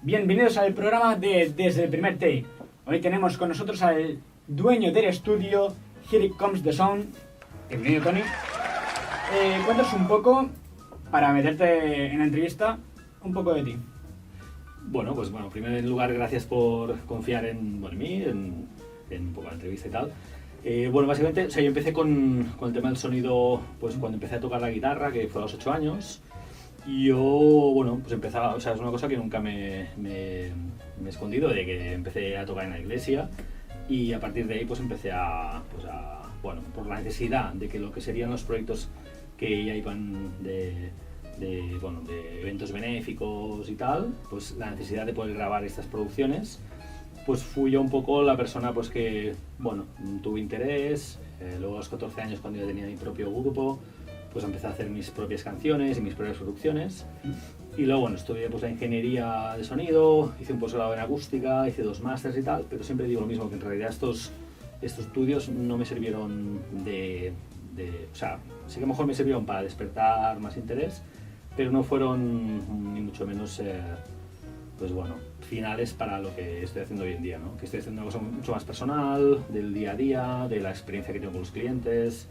Bienvenidos al programa de Desde el Primer Take. Hoy tenemos con nosotros al dueño del estudio Here Comes the Sound. Bienvenido, Tony. Cuéntanos un poco, para meterte en la entrevista, un poco de ti. Bueno, en primer lugar, gracias por confiar en mí, en un poco la entrevista y tal. Básicamente, yo empecé con el tema del sonido pues cuando empecé a tocar la guitarra, que fue a los 8 años. Y yo, empezaba, es una cosa que nunca me he escondido, de que empecé a tocar en la iglesia y a partir de ahí pues empecé por la necesidad de que lo que serían los proyectos que ya iban de eventos benéficos y tal, pues la necesidad de poder grabar estas producciones, pues fui yo un poco la persona pues que, tuve interés. Luego a los 14 años, cuando ya tenía mi propio grupo, pues empecé a hacer mis propias canciones y mis propias producciones. Y luego, estudié pues la ingeniería de sonido, hice un posgrado en acústica, hice 2 másters y tal, pero siempre digo lo mismo, que en realidad estos estudios no me sirvieron sí que a lo mejor me sirvieron para despertar más interés, pero no fueron ni mucho menos finales para lo que estoy haciendo hoy en día, ¿no? Que estoy haciendo una cosa mucho más personal, del día a día, de la experiencia que tengo con los clientes,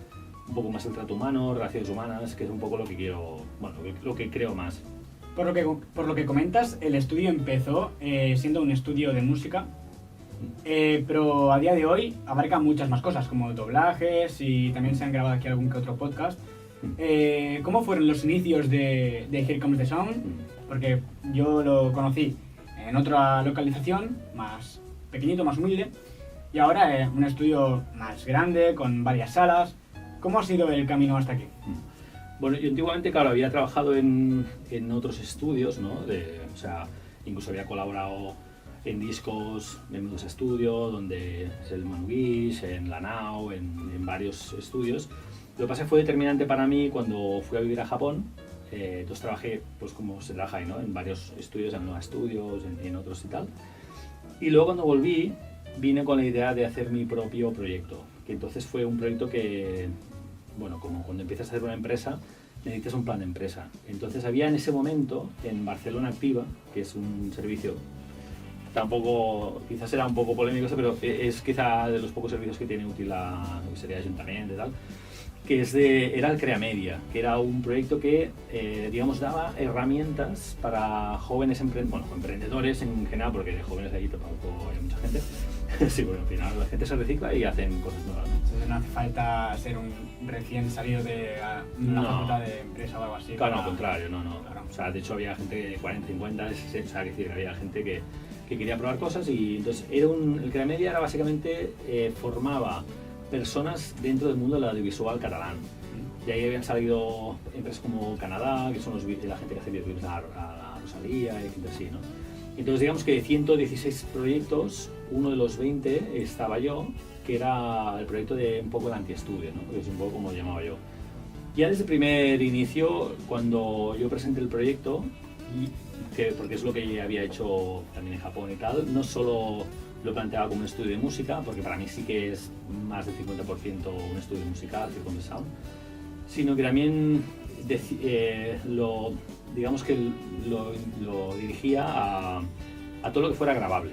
un poco más el trato humano, relaciones humanas, que es un poco lo que quiero, lo que creo más. Por lo que comentas, el estudio empezó siendo un estudio de música, pero a día de hoy abarca muchas más cosas, como doblajes, y también se han grabado aquí algún que otro podcast. ¿Cómo fueron los inicios de Here Comes the Sound? Porque yo lo conocí en otra localización, más pequeñito, más humilde, y ahora un estudio más grande, con varias salas. ¿Cómo ha sido el camino hasta aquí? Bueno, yo antiguamente, claro, había trabajado en otros estudios, ¿no? Incluso había colaborado en discos de Medusa Studio, donde es el Manu Guix, en La Nao, en varios estudios. Lo que pasa fue determinante para mí cuando fui a vivir a Japón. Entonces trabajé, pues como se trabaja ahí, ¿no? En varios estudios, en Nova Studios, en otros y tal. Y luego cuando volví, vine con la idea de hacer mi propio proyecto. Que entonces fue un proyecto que, como cuando empiezas a hacer una empresa, necesitas un plan de empresa. Entonces había en ese momento, en Barcelona Activa, que es un servicio, quizás era un poco polémico, pero es quizá de los pocos servicios que tiene útil lo que sería ayuntamiento y tal, que era el Creamedia, que era un proyecto que, daba herramientas para jóvenes emprendedores en general, porque de jóvenes allí tampoco hay mucha gente. Sí, al final la gente se recicla y hacen cosas nuevas, ¿no? Entonces no hace falta ser un recién salido de una facultad de empresa o algo así. Claro, al contrario, no. Claro. De hecho había gente de 40, 50, había gente que quería probar cosas, y entonces el Creamedia era básicamente, formaba personas dentro del mundo del audiovisual catalán. Y ahí habían salido empresas como Canadá, que son la gente que hace videoclips a Rosalía y gente así, ¿no? Entonces digamos que de 116 proyectos, uno de los 20 estaba yo, que era el proyecto de un poco el antiestudio, ¿no? Que es un poco como lo llamaba yo. Ya desde el primer inicio, cuando yo presenté el proyecto, porque es lo que había hecho también en Japón y tal, no solo lo planteaba como un estudio de música, porque para mí sí que es más del 50% un estudio musical, Here Comes the Sound, sino que también lo dirigía a todo lo que fuera grabable.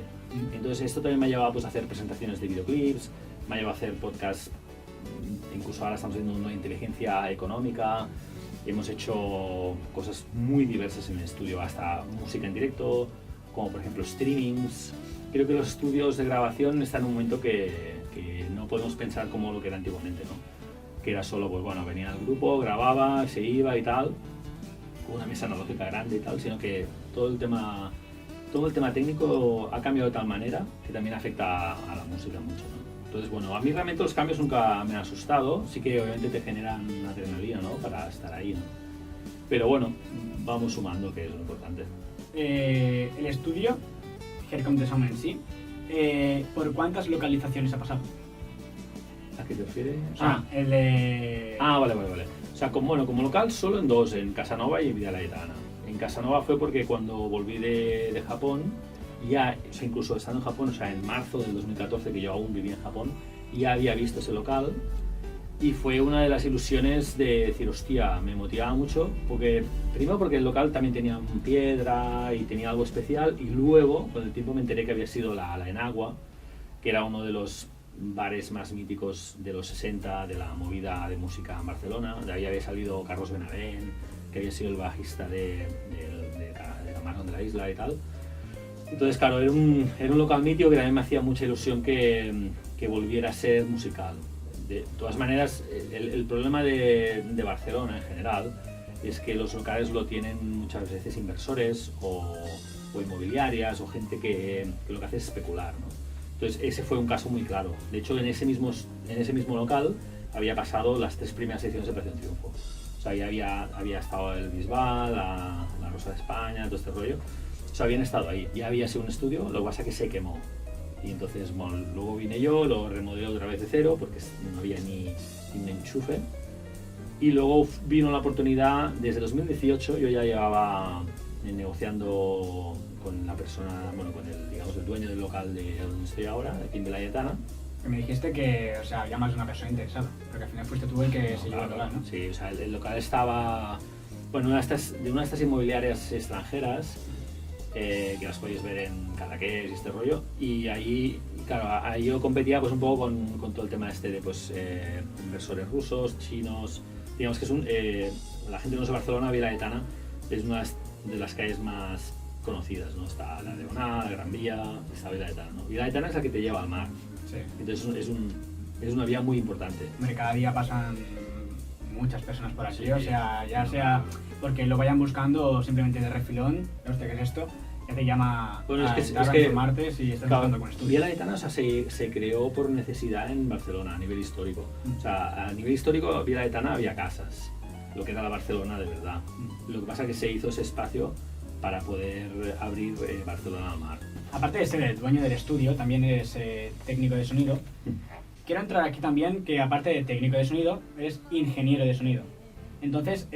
Entonces esto también me ha llevado a hacer presentaciones de videoclips, me ha llevado a hacer podcasts, incluso ahora estamos haciendo uno de inteligencia económica. Hemos hecho cosas muy diversas en el estudio, hasta música en directo, como por ejemplo streamings. Creo que los estudios de grabación están en un momento que no podemos pensar como lo que era antiguamente, ¿no? Que era solo, venía el grupo, grababa, se iba y tal, con una mesa analógica grande y tal, sino que todo el tema técnico ha cambiado de tal manera que también afecta a la música mucho, ¿no? Entonces, a mí realmente los cambios nunca me han asustado, sí que obviamente te generan adrenalina, ¿no? Para estar ahí, ¿no? Pero vamos sumando, que es lo importante. El estudio, Here Comes the Sound en sí, ¿por cuántas localizaciones ha pasado? ¿A qué te refieres? El de... Vale. O sea, como local solo en 2, en Casanova y en Villa Laietana. En Casanova fue porque cuando volví de Japón, incluso estando en Japón, en marzo del 2014, que yo aún vivía en Japón, ya había visto ese local Y fue una de las ilusiones de decir, hostia, me motivaba mucho, porque primero porque el local también tenía piedra y tenía algo especial, y luego con el tiempo me enteré que había sido la Enagua, que era uno de los bares más míticos de los 60 de la movida de música en Barcelona. De ahí había salido Carlos Benavent, que había sido el bajista de Camarón de la Isla y tal. Entonces, claro, era un local mítico que también me hacía mucha ilusión que volviera a ser musical. De todas maneras, el problema de Barcelona en general es que los locales lo tienen muchas veces inversores o inmobiliarias o gente que lo que hace es especular, ¿no? Entonces ese fue un caso muy claro. De hecho, en ese mismo local había pasado las 3 primeras ediciones de Operación Triunfo. O sea, ahí había estado el Bisbal, la Rosa de España, todo este rollo. O sea, habían estado ahí. Ya había sido un estudio, lo que pasa es que se quemó. Y entonces, bueno, luego vine yo, lo remodelé otra vez de cero porque no había ni un enchufe. Y luego vino la oportunidad, desde 2018 yo ya llevaba negociando con la persona, bueno, con el dueño del local de donde estoy ahora, aquí en Vila Laietana. Que me dijiste que, o sea, había más de una persona interesada, porque al final fuiste tú el que se llevó el local, ¿no? Sí, o sea, el local estaba, bueno, una de estas inmobiliarias extranjeras, que las podéis ver en Cadaqués y este rollo, y ahí, claro, ahí yo competía pues un poco con todo el tema de pues, inversores rusos, chinos, digamos que es la gente de Barcelona, Vila Laietana, es una de las calles más conocidas, ¿no? Está la Leonada, la Gran Vía, está Vila Laietana, ¿no? Vila Laietana es la que te lleva al mar, sí. Entonces es una vía muy importante. Hombre, cada día pasan muchas personas por aquí, Sí, o sea, ya sea porque lo vayan buscando o simplemente de refilón, hostia, ¿qué es esto? Ya te llama bueno, a es que informarte si estás buscando con estudios. Vila Laietana, o sea, se creó por necesidad en Barcelona a nivel histórico. O sea, a nivel histórico Vila Laietana había casas, lo que era la Barcelona de verdad. Lo que pasa es que se hizo ese espacio para poder abrir Barcelona al mar. Aparte de ser el dueño del estudio, también eres técnico de sonido. Quiero entrar aquí también que aparte de técnico de sonido, eres ingeniero de sonido. Entonces,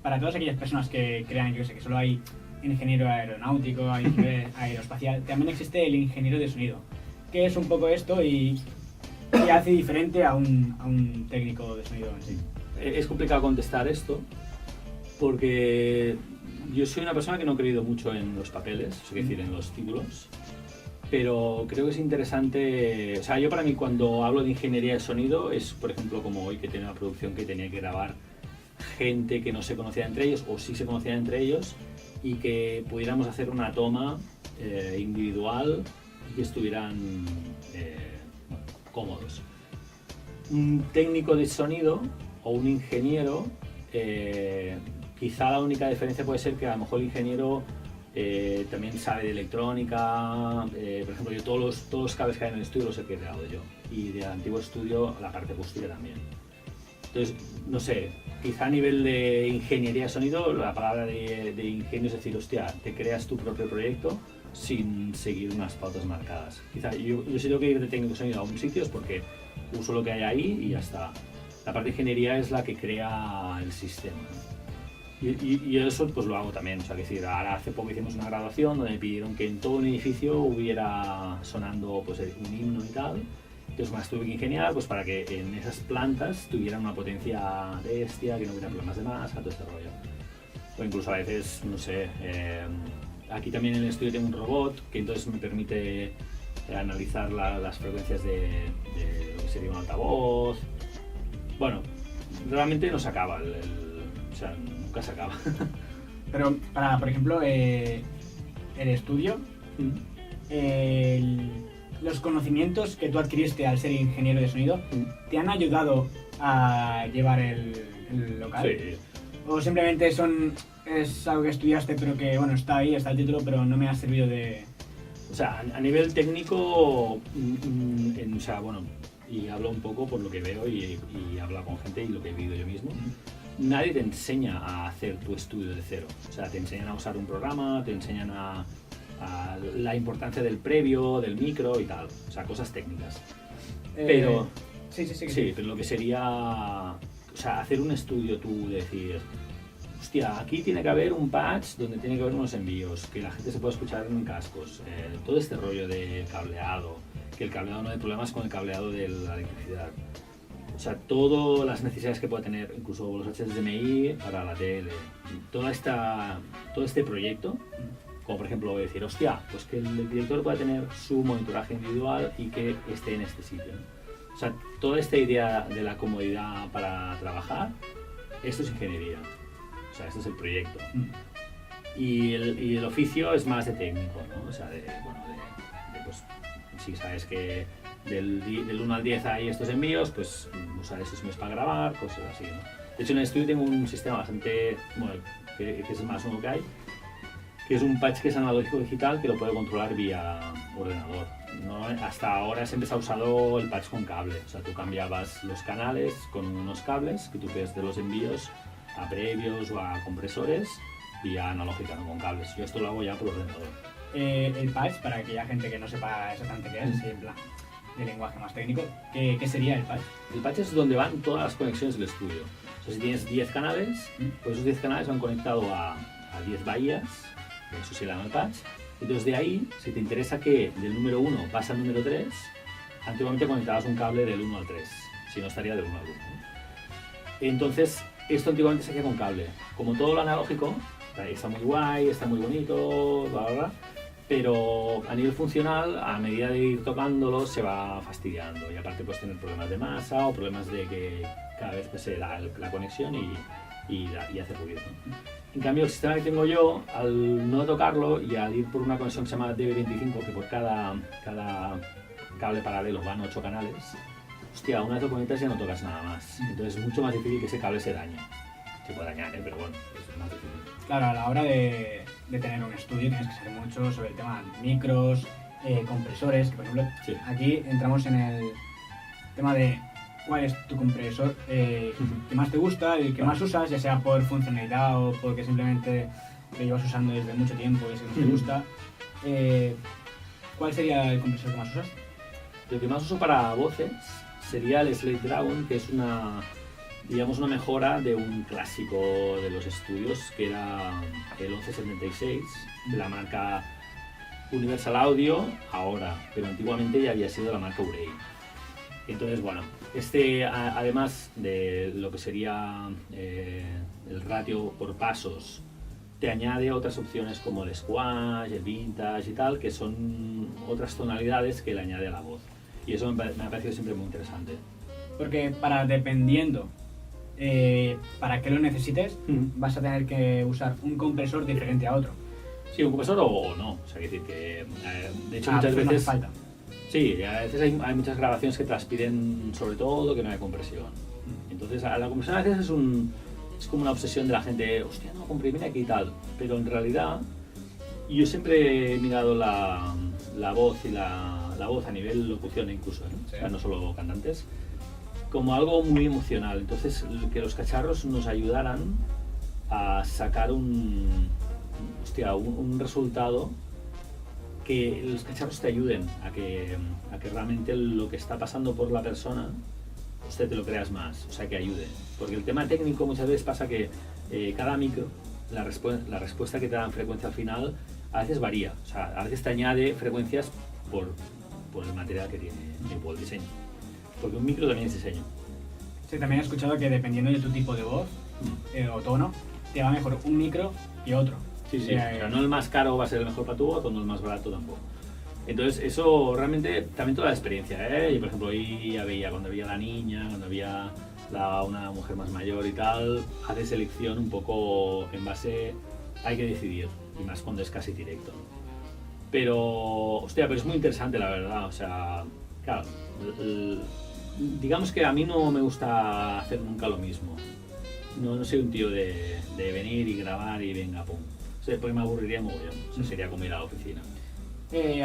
para todas aquellas personas que crean, yo sé, que solo hay ingeniero aeronáutico, hay ingeniero aeroespacial, también existe el ingeniero de sonido. ¿Qué es un poco esto y qué hace diferente a un técnico de sonido en sí? Es complicado contestar esto porque yo soy una persona que no he creído mucho en los papeles, es decir, en los títulos, pero creo que es interesante, o sea, yo para mí cuando hablo de ingeniería de sonido es, por ejemplo, como hoy que tenía una producción que tenía que grabar gente que no se conocía entre ellos o sí se conocían entre ellos y que pudiéramos hacer una toma individual y que estuvieran cómodos. Un técnico de sonido o un ingeniero, quizá la única diferencia puede ser que a lo mejor el ingeniero también sabe de electrónica. Por ejemplo, yo todos los cables que hay en el estudio los he creado yo, y del antiguo estudio la parte acústica también. Entonces, no sé, quizá a nivel de ingeniería de sonido, la palabra de ingenio es decir, hostia, te creas tu propio proyecto sin seguir unas pautas marcadas. Quizá yo si tengo que ir de técnico de sonido a un sitio es porque uso lo que hay ahí y ya está. La parte de ingeniería es la que crea el sistema. Y eso pues lo hago también, o sea, que decir, ahora hace poco hicimos una graduación donde me pidieron que en todo un edificio hubiera sonando pues un himno y tal. Entonces más tuve que ingeniar pues para que en esas plantas tuvieran una potencia bestia, que no hubiera problemas de masa, todo este rollo. O incluso a veces, no sé, aquí también en el estudio tengo un robot que entonces me permite analizar las frecuencias de lo que sería un altavoz. Bueno, realmente no se acaba, o sea, nunca se acaba. Pero para, por ejemplo, el estudio, los conocimientos que tú adquiriste al ser ingeniero de sonido, ¿te han ayudado a llevar el local? Sí. ¿O simplemente es algo que estudiaste pero que, bueno, está ahí, está el título, pero no me ha servido de...? O sea, a nivel técnico, o sea, bueno, y hablo un poco por lo que veo y hablo con gente y lo que he vivido yo mismo. Nadie te enseña a hacer tu estudio de cero. O sea, te enseñan a usar un programa, te enseñan a la importancia del previo, del micro y tal. O sea, cosas técnicas. Pero sí, pero lo que sería, o sea, hacer un estudio tú, de decir, hostia, aquí tiene que haber un patch donde tiene que haber unos envíos, que la gente se pueda escuchar en cascos, todo este rollo de cableado, que el cableado no hay problemas con el cableado de la electricidad. O sea, todas las necesidades que pueda tener, incluso los HDMI para la tele, todo este proyecto, como por ejemplo decir, hostia, pues que el director pueda tener su monitoraje individual y que esté en este sitio, ¿no? O sea, toda esta idea de la comodidad para trabajar, esto es ingeniería. O sea, este es el proyecto. Y el oficio es más de técnico, ¿no? O sea, pues, si sabes que del 1 al 10 hay estos envíos, pues usar estos envíos para grabar, cosas así, ¿no? De hecho, en el estudio tengo un sistema bastante, bueno, que es el más nuevo que hay, que es un patch que es analógico digital que lo puede controlar vía ordenador. ¿No? Hasta ahora siempre se ha usado el patch con cable, o sea, tú cambiabas los canales con unos cables que tú ves de los envíos a previos o a compresores vía analógica, no con cables. Yo esto lo hago ya por ordenador. El patch, para aquella gente que no sepa exactamente qué es, así en plan de lenguaje más técnico, ¿qué sería el patch? El patch es donde van todas las conexiones del estudio. O sea, si tienes 10 canales, pues esos 10 canales van conectados a 10 bahías, eso se llama el patch. Entonces de ahí, si te interesa que del número 1 pasa al número 3, antiguamente conectabas un cable del 1 al 3, si no estaría del 1 al 1. Entonces, esto antiguamente se hacía con cable. Como todo lo analógico, está muy guay, está muy bonito, bla, bla, bla, pero a nivel funcional, a medida de ir tocándolo, se va fastidiando. Y aparte puedes tener problemas de masa o problemas de que cada vez pues, se da la conexión y hace ruido, ¿no? En cambio, el sistema que tengo yo, al no tocarlo y al ir por una conexión que se llama DB25, que por cada cable paralelo van 8 canales, hostia, una vez lo conectas ya no tocas nada más. Entonces es mucho más difícil que ese cable se dañe. Se puede dañar, pero bueno, es más difícil. Claro, a la hora de tener un estudio tienes que saber mucho sobre el tema de micros, compresores, que por ejemplo, sí. Aquí entramos en el tema de cuál es tu compresor que más te gusta, el que más usas, ya sea por funcionalidad o porque simplemente lo llevas usando desde mucho tiempo y es el que más te gusta. ¿Cuál sería el compresor que más usas? El que más uso para voces sería el Slate Dragon, que es una mejora de un clásico de los estudios, que era el 1176, de la marca Universal Audio, ahora, pero antiguamente ya había sido la marca Urey. Entonces, bueno, además de lo que sería el ratio por pasos, te añade otras opciones como el squash, el vintage y tal, que son otras tonalidades que le añade a la voz. Y eso me ha parecido siempre muy interesante. Porque dependiendo para qué lo necesites, vas a tener que usar un compresor diferente a otro. Sí, un compresor o no. O sea, decir que de hecho muchas veces... No hace falta. Sí, a veces hay muchas grabaciones que te las piden sobre todo que no hay compresión. Entonces la compresión a veces es como una obsesión de la gente, hostia, no, comprimir aquí y tal. Pero en realidad yo siempre he mirado la voz y la voz a nivel locución incluso, ¿no? Sí. O sea, no solo cantantes, como algo muy emocional. Entonces que los cacharros nos ayudaran a sacar un resultado, que los cacharros te ayuden a que realmente lo que está pasando por la persona usted te lo creas más, o sea, que ayude. Porque el tema técnico muchas veces pasa que cada micro, la respuesta que te dan frecuencia al final a veces varía, o sea, a veces te añade frecuencias por el material que tiene, por el diseño. Porque un micro también es diseño. Sí, también he escuchado que dependiendo de tu tipo de voz o tono, te va mejor un micro y otro. Sí, sí, pero no el más caro va a ser el mejor para tu voz o no el más barato tampoco. Entonces eso realmente también toda la experiencia, ¿eh? Yo por ejemplo ahí ya veía cuando había la niña, cuando había una mujer más mayor y tal, hace selección un poco en base, hay que decidir, y más cuando es casi directo. Pero es muy interesante la verdad, o sea, claro, digamos que a mí no me gusta hacer nunca lo mismo. No soy un tío de venir y grabar y venga, pum. O sea, porque me aburriría mogollón, o sea, sería como ir a la oficina.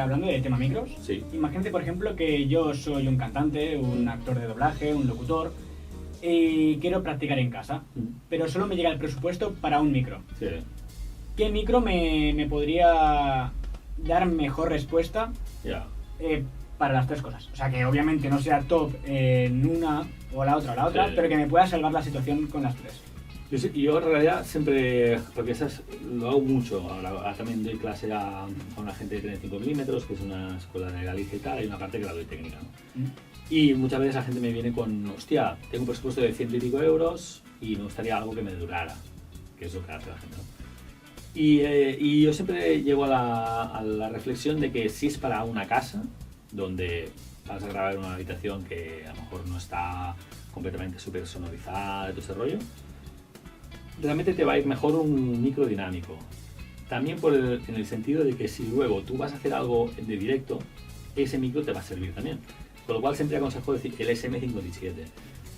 Hablando de tema micros, sí. Imagínate por ejemplo que yo soy un cantante, un actor de doblaje, un locutor y quiero practicar en casa, pero solo me llega el presupuesto para un micro. Sí. ¿Qué micro me podría dar mejor respuesta para las tres cosas? O sea, que obviamente no sea top en una o la otra, sí. Pero que me pueda salvar la situación con las tres. Yo en realidad siempre, porque lo hago mucho, ahora también doy clase a una gente de 35 milímetros, que es una escuela de Galicia y tal, hay una parte que la doy técnica, ¿no? Y muchas veces la gente me viene con, hostia, tengo un presupuesto de 100 y pico euros y me gustaría algo que me durara, que es lo que hace la gente, ¿no? Y yo siempre llego a la reflexión de que si es para una casa, donde vas a grabar en una habitación que a lo mejor no está completamente súper sonorizada, todo ese rollo, realmente te va a ir mejor un micro dinámico. También en el sentido de que si luego tú vas a hacer algo de directo, ese micro te va a servir también. Con lo cual siempre aconsejo decir el SM57,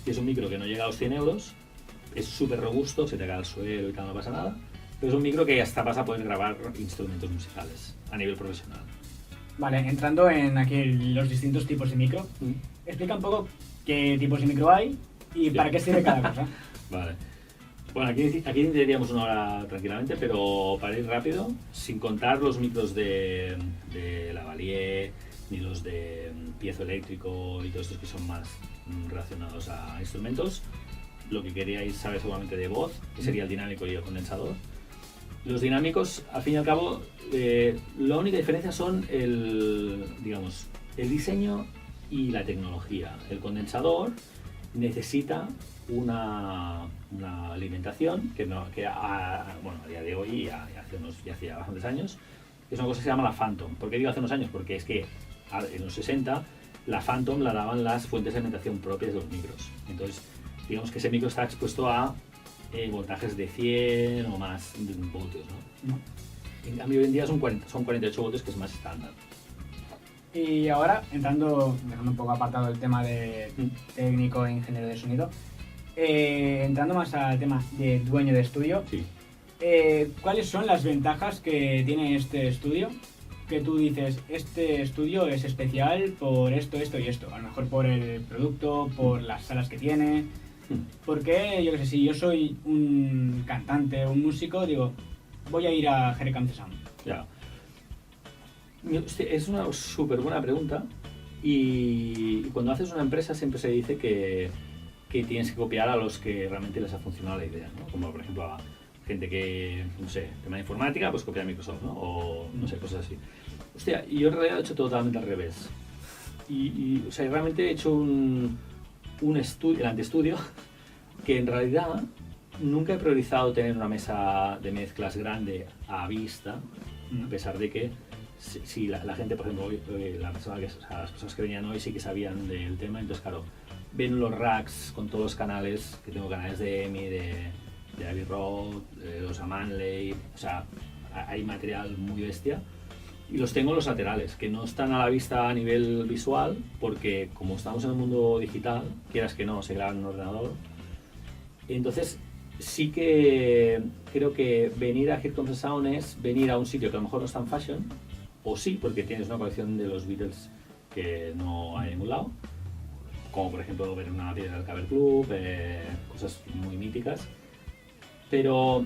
que es un micro que no llega a los 100 euros, es súper robusto, se te cae al suelo y tal, no pasa nada, pero es un micro que hasta vas a poder grabar instrumentos musicales a nivel profesional. Vale, entrando en aquí los distintos tipos de micro, explica un poco qué tipos de micro hay y para qué sirve cada cosa. Vale. Bueno, aquí tendríamos una hora tranquilamente, pero para ir rápido, sin contar los micros de lavalier, ni los de piezoeléctrico y todos estos que son más relacionados a instrumentos, lo que queríais saber seguramente de voz, que sería el dinámico y el condensador. Los dinámicos, al fin y al cabo, la única diferencia son el diseño y la tecnología. El condensador necesita una alimentación que a día de hoy, ya hacía bastantes años, es una cosa que se llama la Phantom. ¿Por qué digo hace unos años? Porque es que en los 60 la Phantom la daban las fuentes de alimentación propias de los micros. Entonces, digamos que ese micro está expuesto a voltajes de 100 o más voltios, ¿no? En cambio, hoy en día son 48 voltios, que es más estándar. Y ahora, dejando un poco apartado el tema de técnico e ingeniero de sonido, entrando más al tema de dueño de estudio, sí. ¿Cuáles son las ventajas que tiene este estudio? Que tú dices, este estudio es especial por esto y esto. A lo mejor por el producto, por las salas que tiene. Porque, yo qué sé, si yo soy un cantante o un músico, digo, voy a ir a Jericam Sound. Ya. Es una súper buena pregunta. Y cuando haces una empresa siempre se dice que tienes que copiar a los que realmente les ha funcionado la idea, ¿no? Como por ejemplo a gente que, no sé, tema de informática, pues copia a Microsoft, ¿no? O no sé, cosas así. Hostia, y yo en realidad he hecho totalmente al revés. O sea, realmente he hecho un estudio, el anteestudio, que en realidad nunca he priorizado tener una mesa de mezclas grande a vista, a pesar de que si la gente, por ejemplo, las personas que venían hoy sí que sabían del tema, entonces claro, ven los racks con todos los canales, que tengo canales de EMI, de Abbey Road, de los Manley, o sea, hay material muy bestia. Y los tengo en los laterales, que no están a la vista a nivel visual, porque como estamos en el mundo digital, quieras que no, se graba en un ordenador. Entonces, sí que creo que venir a Here Comes the Sound es venir a un sitio que a lo mejor no es tan fashion, o sí, porque tienes una colección de los Beatles que no hay en ningún lado, como por ejemplo ver una piedra del Cover Club, cosas muy míticas. Pero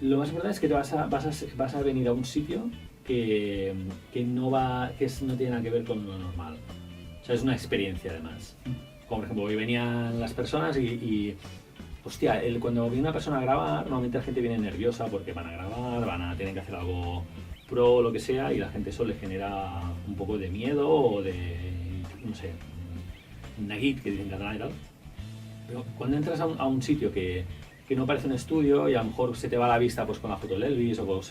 lo más importante es que vas a venir a un sitio que no tiene nada que ver con lo normal. O sea, es una experiencia además. Como por ejemplo, hoy venían las personas y hostia, cuando viene una persona a grabar, normalmente la gente viene nerviosa porque van a grabar, tienen que hacer algo pro o lo que sea, y la gente eso le genera un poco de miedo o de, no sé, una git que dicen catalán y tal. Pero cuando entras a un sitio que no parece un estudio y a lo mejor se te va la vista pues con la foto de Elvis o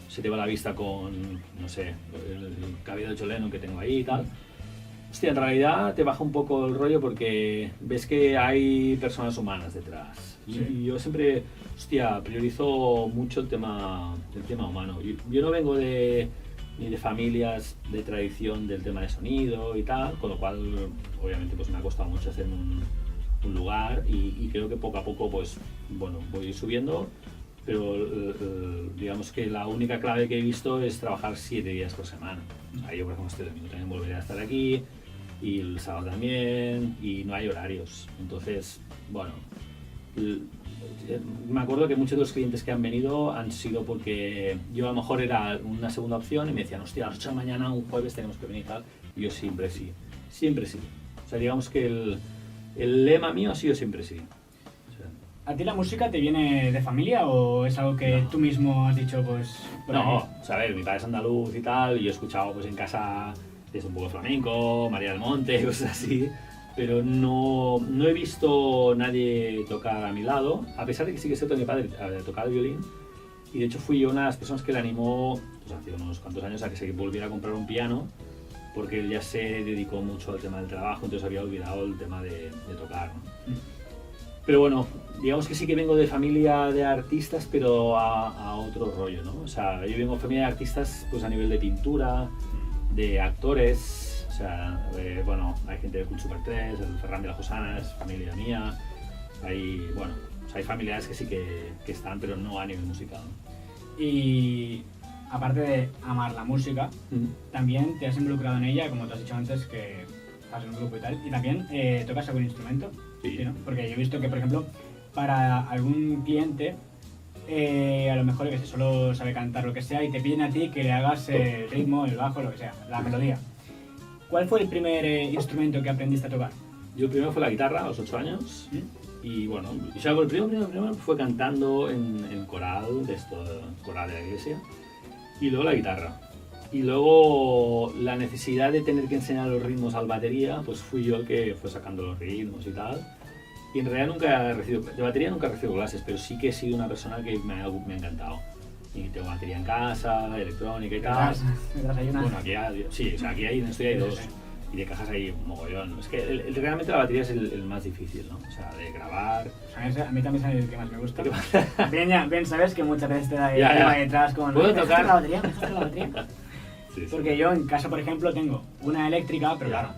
se te va la vista con, no sé, el cabello de John Lennon que tengo ahí y tal. Hostia, en realidad te baja un poco el rollo porque ves que hay personas humanas detrás. Sí. Y yo siempre, hostia, priorizo mucho el tema humano. Yo no vengo ni de familias de tradición del tema de sonido y tal, con lo cual obviamente pues me ha costado mucho hacer un lugar y creo que poco a poco pues bueno, voy subiendo, pero digamos que la única clave que he visto es trabajar 7 días por semana. Ahí yo por ejemplo este domingo también volveré a estar aquí y el sábado también, y no hay horarios, entonces bueno, me acuerdo que muchos de los clientes que han venido han sido porque yo a lo mejor era una segunda opción y me decían, hostia, a las 8 de la mañana un jueves tenemos que venir y tal, y yo siempre sí, o sea digamos que el lema mío ha sido siempre sí. O sea, ¿A ti la música te viene de familia o es algo que No. tú mismo has dicho, pues, por No, aquí? o sea, a ver, mi padre es andaluz y tal, y yo he escuchado pues en casa un poco de flamenco, María del Monte, cosas así, pero no he visto nadie tocar a mi lado, a pesar de que sí que sé que mi padre tocaba el violín, y de hecho fui yo una de las personas que le animó, pues hace unos cuantos años, a que se volviera a comprar un piano, porque él ya se dedicó mucho al tema del trabajo, entonces había olvidado el tema de tocar, ¿no? Pero bueno, digamos que sí que vengo de familia de artistas, pero a otro rollo, ¿no? O sea, yo vengo de familia de artistas pues a nivel de pintura, de actores, o sea, bueno, hay gente del Cult Super 3, el Ferran de la Josana es familia mía, hay, bueno, o sea, hay familiares que sí que están, pero no a nivel musical, ¿no? Y aparte de amar la música, también te has involucrado en ella, como te has dicho antes, que estás en un grupo y tal, y también tocas algún instrumento. Sí. ¿No? Porque yo he visto que, por ejemplo, para algún cliente, a lo mejor que solo sabe cantar lo que sea y te piden a ti que le hagas el ritmo, el bajo, lo que sea, la melodía. ¿Cuál fue el primer instrumento que aprendiste a tocar? Yo primero fue la guitarra a los 8 años. Y bueno, o sea, el primero fue cantando en coral, coral de la iglesia, y luego la guitarra. Y luego la necesidad de tener que enseñar los ritmos al batería, pues fui yo el que fue sacando los ritmos y tal. Y en realidad de batería nunca he recibido clases, pero sí que he sido una persona que me ha encantado. Y tengo batería en casa, electrónica y tal. Bueno, aquí hay en estudio hay dos. Y de cajas hay un mogollón. Es que realmente la batería es el más difícil, ¿no? O sea, de grabar. O sea, a mí también es el que más me gusta. Bien, sabes que muchas veces te da detrás con... ¿Puedo tocar? La batería? ¿Me dejaste la batería? Sí. Porque yo en casa, por ejemplo, tengo una eléctrica, pero claro,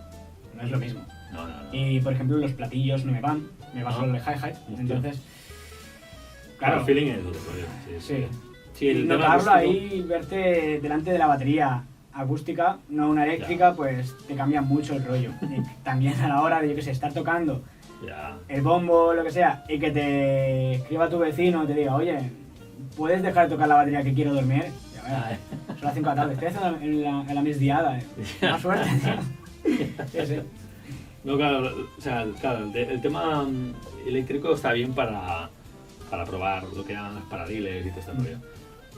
no es lo mismo. No. Y, por ejemplo, los platillos no me van solo el hi-hat, entonces... Claro, el feeling es otro rollo. Sí. Sí, el tema notarlo acústico. ahí, verte delante de la batería acústica, no una eléctrica, pues te cambia mucho el rollo. Y también a la hora de, yo qué sé, estar tocando el bombo, lo que sea, y que te escriba tu vecino y te diga, oye, ¿puedes dejar de tocar la batería que quiero dormir? Son las 5 de la tarde, estoy haciendo en la misdiada, Más suerte, tío. Sí. No, claro, o sea, el tema eléctrico está bien para probar lo que llaman las paradiles y todo este rollo.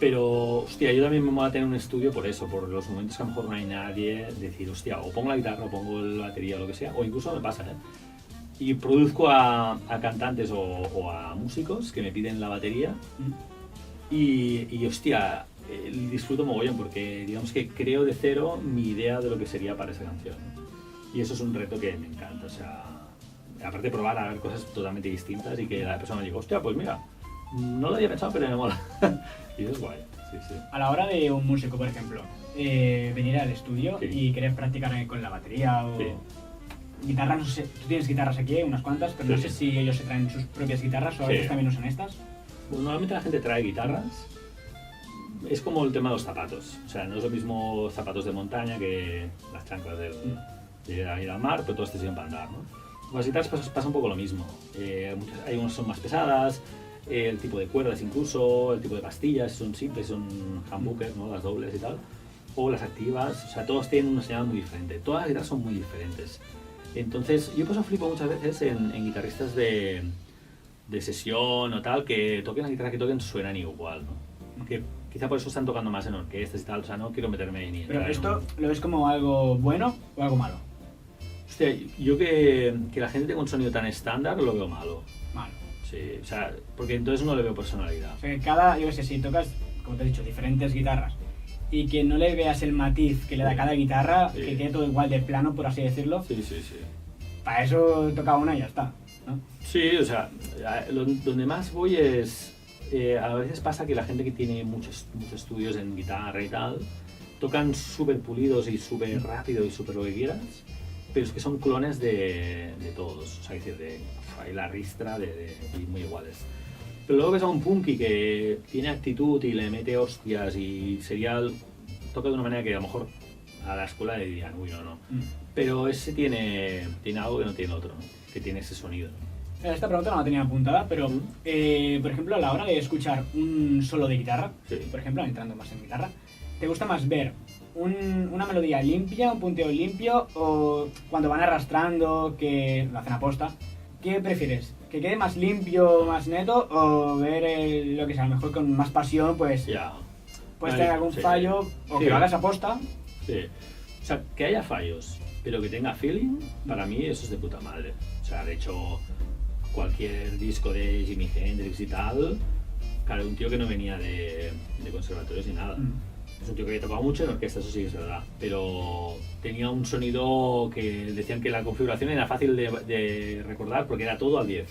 Pero, hostia, yo también me voy a tener un estudio por eso, por los momentos que a lo mejor no hay nadie, decir, hostia, o pongo la guitarra, o pongo la batería, o lo que sea, o incluso me pasa, y produzco a cantantes o a músicos que me piden la batería, y hostia, disfruto mogollón, porque digamos que creo de cero mi idea de lo que sería para esa canción, ¿no? Y eso es un reto que me encanta, o sea, aparte de probar a ver cosas totalmente distintas y que la persona me diga, hostia, pues mira, no lo había pensado, pero me mola. Y eso es guay, sí. A la hora de un músico, por ejemplo, venir al estudio y querer practicar con la batería o guitarras, no sé, tú tienes guitarras aquí, unas cuantas, pero no sé si ellos se traen sus propias guitarras o a veces también usan estas. Pues normalmente la gente trae guitarras. Es como el tema de los zapatos, o sea, no es lo mismo zapatos de montaña que las chanclas de ir al mar, pero todos te sirven para andar, ¿no? Con las guitarras pasa un poco lo mismo. Hay unas son más pesadas, el tipo de cuerdas incluso, el tipo de pastillas son simples, son humbuckers, ¿no? Las dobles y tal, o las activas, o sea, todos tienen una señal muy diferente, todas las guitarras son muy diferentes. Entonces, yo por eso flipo muchas veces en guitarristas de sesión o tal, que toquen la guitarra que toquen suenan igual, ¿no? Que quizá por eso están tocando más en orquestas y tal, o sea, no quiero meterme ni en... Pero esto, ¿lo ves como algo bueno o algo malo? Hostia, yo que la gente tenga un sonido tan estándar lo veo malo. Malo. Sí, o sea, porque entonces no le veo personalidad. O sea, yo qué sé, si tocas, como te he dicho, diferentes guitarras y que no le veas el matiz que le da cada guitarra, que quede todo igual de plano, por así decirlo. Sí. Para eso toca una y ya está, ¿no? Sí, o sea, donde más voy es... a veces pasa que la gente que tiene muchos estudios en guitarra y tal, tocan súper pulidos y súper rápido y súper lo que quieras, pero es que son clones de todos, o sea, es decir, hay la ristra de muy iguales. Pero luego ves a un punky que tiene actitud y le mete hostias y toca de una manera que a lo mejor a la escuela le dirían, uy, no. Pero ese tiene algo que no tiene otro, ¿no? Que tiene ese sonido, ¿no? Esta pregunta no la tenía apuntada, pero por ejemplo, a la hora de escuchar un solo de guitarra, por ejemplo, entrando más en guitarra, ¿te gusta más ver una melodía limpia, un punteo limpio, o cuando van arrastrando, que lo hacen aposta, ¿qué prefieres? ¿Que quede más limpio, más neto o ver lo que sea, a lo mejor con más pasión, pues Ya. puedes Vale, tener algún sí. fallo o Sí. que lo hagas aposta? Sí. O sea, que haya fallos, pero que tenga feeling, para mí eso es de puta madre. O sea, de hecho, cualquier disco de Jimi Hendrix y tal, claro, un tío que no venía de conservatorios ni nada. Es un tío que había tocado mucho en orquesta, eso sí es verdad. Pero tenía un sonido que decían que la configuración era fácil de recordar porque era todo al 10,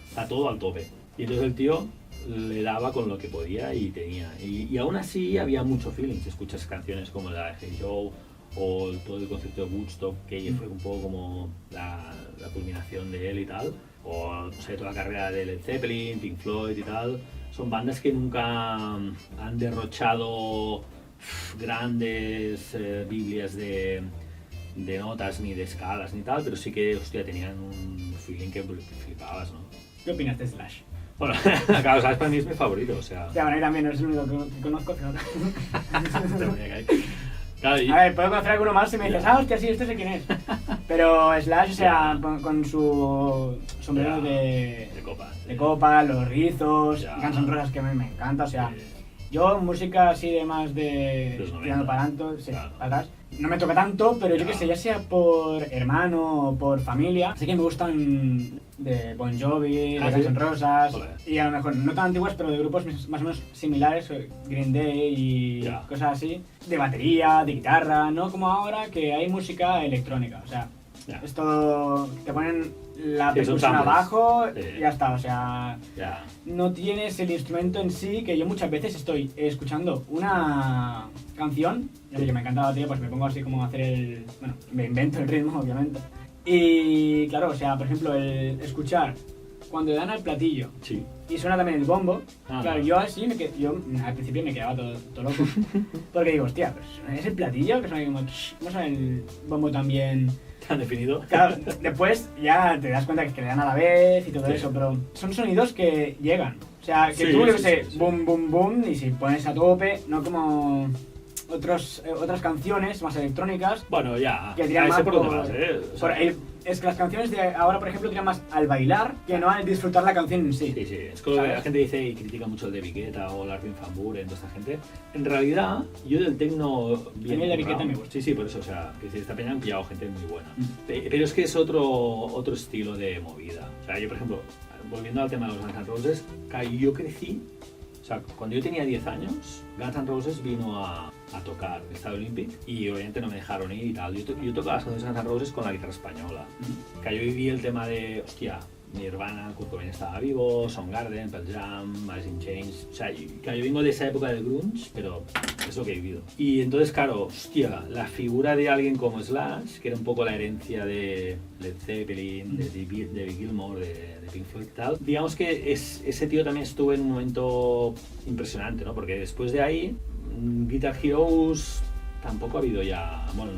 está todo al tope. Y entonces el tío le daba con lo que podía y tenía. Y aún así había mucho feeling. Si escuchas canciones como la de Hey Joe o todo el concepto de Woodstock, que fue un poco como la culminación de él y tal, o no sé, toda la carrera de Led Zeppelin, Pink Floyd y tal, son bandas que nunca han derrochado grandes biblias de notas ni de escalas ni tal, pero sí que, hostia, tenían un feeling que flipabas, ¿no? ¿Qué opinas de Slash? Bueno, claro, sabes, para mí es mi favorito, o sea... Ya, bueno, yo también no es el único que conozco, pero... te voy a caer. Claro, y- A ver, puedo conocer alguno más si me dices, Ya. hostia, sí, este sé quién es. Pero Slash, o sea, con su sombrero Ya. de copa. copa, los rizos, Ya. Guns N' Roses que a mí me encanta, o sea... Sí. Yo, música así de más de... Los 90. tirando para adelante, sí, Claro. para atrás. No me toca tanto, pero yo Ya. qué sé, ya sea por hermano o por familia, sé que me gustan de Bon Jovi, de Ah, Guns ¿sí? N' Roses, Joder. y a lo mejor no tan antiguas, pero de grupos más o menos similares, Green Day y Ya. cosas así, de batería, de guitarra, no como ahora que hay música electrónica, o sea, Ya. es todo... te ponen la Sí, son percusión samples. abajo Sí. y ya está, o sea... Ya. No tienes el instrumento en sí, que yo muchas veces estoy escuchando una canción, y a mí que me encanta la batería, pues me pongo así como a hacer el... Bueno, me invento el ritmo, obviamente. Y claro, o sea, por ejemplo, el escuchar cuando le dan al platillo Sí. y suena también el bombo, Ah, claro, vale. yo así, yo al principio me quedaba todo loco, porque digo, hostia, pues es el platillo, que suena como... ¿Cómo suena el bombo también? ¿Te han definido? Claro, después ya te das cuenta que le dan a la vez y todo Sí. eso, pero son sonidos que llegan. O sea, que Sí, tú, yo que sí, sé, sí, sí. boom, boom, boom, y si pones a tope, no como otras canciones más electrónicas Bueno, ya. que tiran Ya más sé por dónde vas, ¿eh? O sea, por es que las canciones de ahora, por ejemplo, tiran más al bailar que no al disfrutar la canción en sí. Sí, sí, es como que ¿Sabes? la gente dice y critica mucho el de Viqueta o el Armin van Buuren, toda esta gente. En realidad, yo del tecno bien A mí el de currado- Viqueta me gusta. Sí, sí, por eso, o sea, que esta peña han pillado gente muy buena. Mm. Pero es que es otro estilo de movida. O sea, yo, por ejemplo, volviendo al tema de los Guns N' Roses, claro, yo crecí, o sea, cuando yo tenía 10 años, Guns N' Roses vino a tocar el Estadio Olympic y obviamente no me dejaron ir y tal. Yo tocaba las canciones de Guns N' Roses con la guitarra española. Que yo viví el tema de, hostia, Nirvana, Kurt Cobain estaba vivo, Soundgarden, Pearl Jam, Alice in Chains. O sea, claro, yo vengo de esa época del grunge, pero es lo que he vivido. Y entonces, claro, hostia, la figura de alguien como Slash, que era un poco la herencia de Led Zeppelin, de David Gilmour, de Pink Floyd y tal, digamos que ese tío también estuvo en un momento impresionante, ¿no? Porque después de ahí, Guitar Heroes tampoco ha habido ya... Bueno,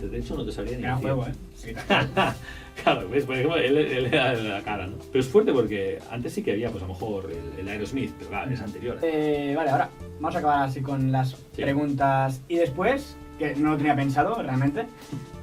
de hecho no te sabría ni Gran decir. juego, Claro, ¿ves? Por ejemplo, él era de la cara, ¿no? Pero es fuerte porque antes sí que había, pues a lo mejor, el Aerosmith, pero claro, es anterior. Vale, ahora vamos a acabar así con las preguntas y después, que no lo tenía pensado realmente,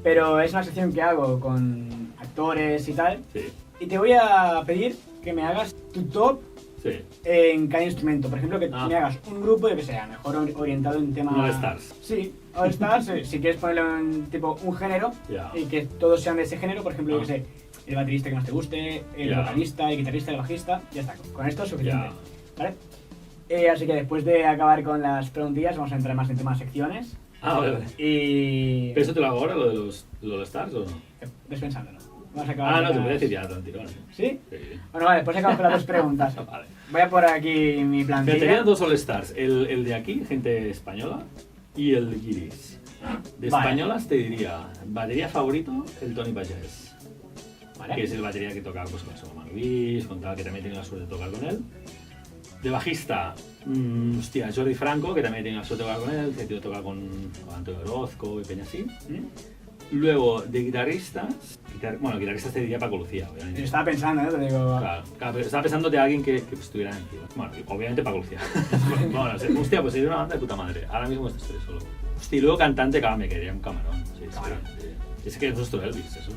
pero es una sección que hago con actores y tal, Sí, y te voy a pedir que me hagas tu top sí. en cada instrumento. Por ejemplo, que Ah. me hagas un grupo, yo que sea, mejor orientado en tema... All Stars. Sí, All Stars, si quieres ponerlo en tipo un género Ya. y que todos sean de ese género, por ejemplo, yo Ah. que sé, el baterista que más te guste, el Ya. vocalista, el guitarrista, el bajista, ya está, con esto es suficiente. Ya. ¿Vale? Así que después de acabar con las preguntillas, vamos a entrar más en temas secciones. Ah, vale, vale. Y... ¿Pero eso te lo hago ahora, lo de los All Stars o no? Ves pensándolo. Vamos a acabar Ah, no, con te voy a las- decir ya, tan tirón. ¿Sí? Sí. Bueno, vale, pues acabamos con las dos preguntas. Vale. Voy a por aquí mi Pero plantilla. tenía dos All Stars, el de aquí, gente española, y el de Guiris. De Vale. españolas te diría, batería favorito, el Tony Pagés. Vale. Que es el batería que tocaba pues, con Manu Luis, con tal, que también he tenido la suerte de tocar con él. De bajista, hostia, Jordi Franco, que también he tenido la suerte de tocar con él, que he tenido tocar con Antonio Orozco y peña así. ¿Mm? Luego, de guitarristas, guitarristas te diría Paco Lucía, Yo obviamente. estaba pensando, te digo... Claro, pero estaba pensando de alguien que estuviera en tío. Bueno, obviamente Paco Lucía. Bueno, hostia, pues sería una banda de puta madre. Ahora mismo estoy solo. Hostia, y luego cantante, claro, me quedaría un camarón. Sí, Camarón. sí. Es que es nuestro Elvis, eso.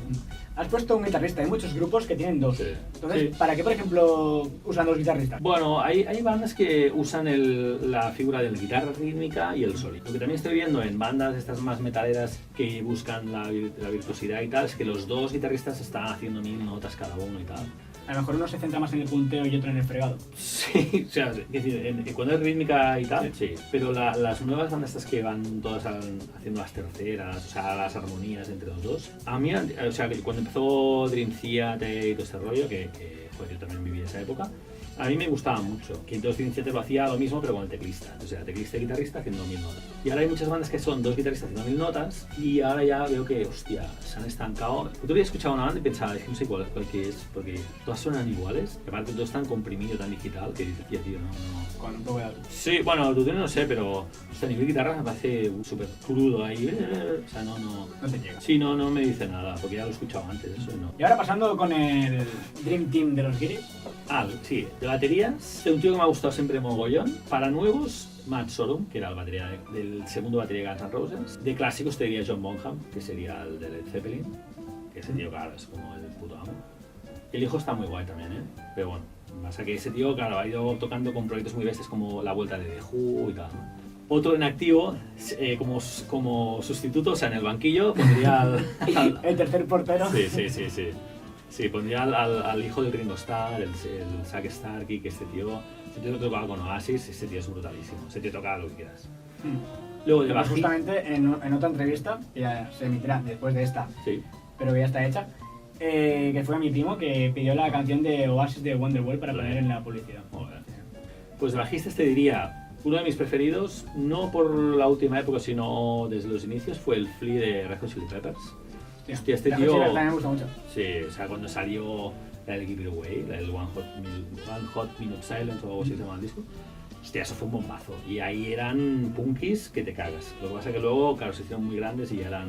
Has puesto un guitarrista, hay muchos grupos que tienen dos. Sí. Entonces, Sí. ¿para qué, por ejemplo, usan dos guitarristas? Bueno, hay bandas que usan la figura de la guitarra rítmica y el sólido. Lo que también estoy viendo en bandas estas más metaleras que buscan la virtuosidad y tal, es que los dos guitarristas están haciendo 1000 notas cada uno y tal. A lo mejor uno se centra más en el punteo y otro en el fregado. Sí, o sea, es decir, cuando es rítmica y tal, sí. Pero las nuevas bandas estas que van todas haciendo las terceras, o sea, las armonías entre los dos, a mí, o sea, que cuando empezó Dream Theater y todo este rollo, que joder, yo también viví esa época, a mí me gustaba mucho. Que entonces Dream Theater lo hacía lo mismo, pero con el teclista. O sea, teclista y guitarrista haciendo 1000 notas. Y ahora hay muchas bandas que son dos guitarristas haciendo 1000 notas, y ahora ya veo que, hostia, se han estancado. Yo había escuchado una banda y pensaba, es que no sé cuál que es, porque todas suenan iguales. Y aparte todo es tan comprimido, tan digital, que dices, tío, no. Con un poco de... Sí, bueno, tú no sé, pero o sea, a nivel guitarra me parece súper crudo ahí. O sea, no. No te llega. Sí, no me dice nada, porque ya lo he escuchado antes, eso no. Y ahora pasando con el Dream Team de los Guiris. Ah, sí, de baterías, de un tío que me ha gustado siempre mogollón. Para nuevos, Matt Sorum, que era el batería del segundo batería de Guns N' Roses. De clásicos te diría John Bonham, que sería el de Led Zeppelin. Que ese tío, claro, es como el puto amo. El hijo está muy guay también, pero bueno, pasa que ese tío, claro, ha ido tocando con proyectos muy bestias como La Vuelta de The Who y tal, ¿no? Otro en activo, como sustituto, o sea, en el banquillo, pondría El tercer portero. Sí, pondría al hijo del Ringo Starr, el Zack Starkey, que este tío tocaba con Oasis, ese tío es brutalísimo, ese tío toca lo que quieras. Luego de Pues bajista... justamente en otra entrevista, que ya se emitirá después de esta, Sí. pero que ya está hecha, que fue a mi primo que pidió la canción de Oasis de Wonderwall para poner en la publicidad. Joder. Pues de bajistas te diría, uno de mis preferidos, no por la última época, sino desde los inicios, fue el Flea de Red Hot Chili Peppers. Hostia, este tío... también me gusta mucho. Sí, o sea, cuando salió la del Give It Away, la del One Hot Minute Silence o algo así se llama el disco, hostia, eso fue un bombazo. Y ahí eran punkis que te cagas. Lo que pasa es que luego, claro, se hicieron muy grandes y ya eran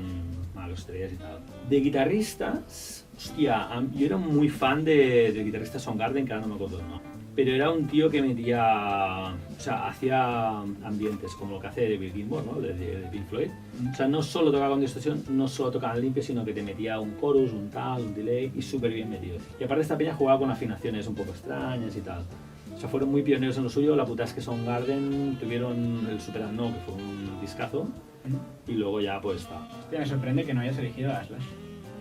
malos estrellas y tal. De guitarristas, hostia, yo era muy fan del guitarrista Soundgarden, que ahora no me acuerdo, ¿no? Pero era un tío que metía, o sea, hacía ambientes como lo que hace David Gilmour, ¿no? De Pink Floyd. O sea, no solo tocaba con distorsión, no solo tocaba en limpio, sino que te metía un chorus, un tal, un delay y súper bien metido. Y aparte esta peña jugaba con afinaciones un poco extrañas y tal. O sea, fueron muy pioneros en lo suyo. La puta es que Soundgarden tuvieron el Super No, que fue un discazo, y luego ya pues está. Hostia, me sorprende que no hayas elegido a Slash.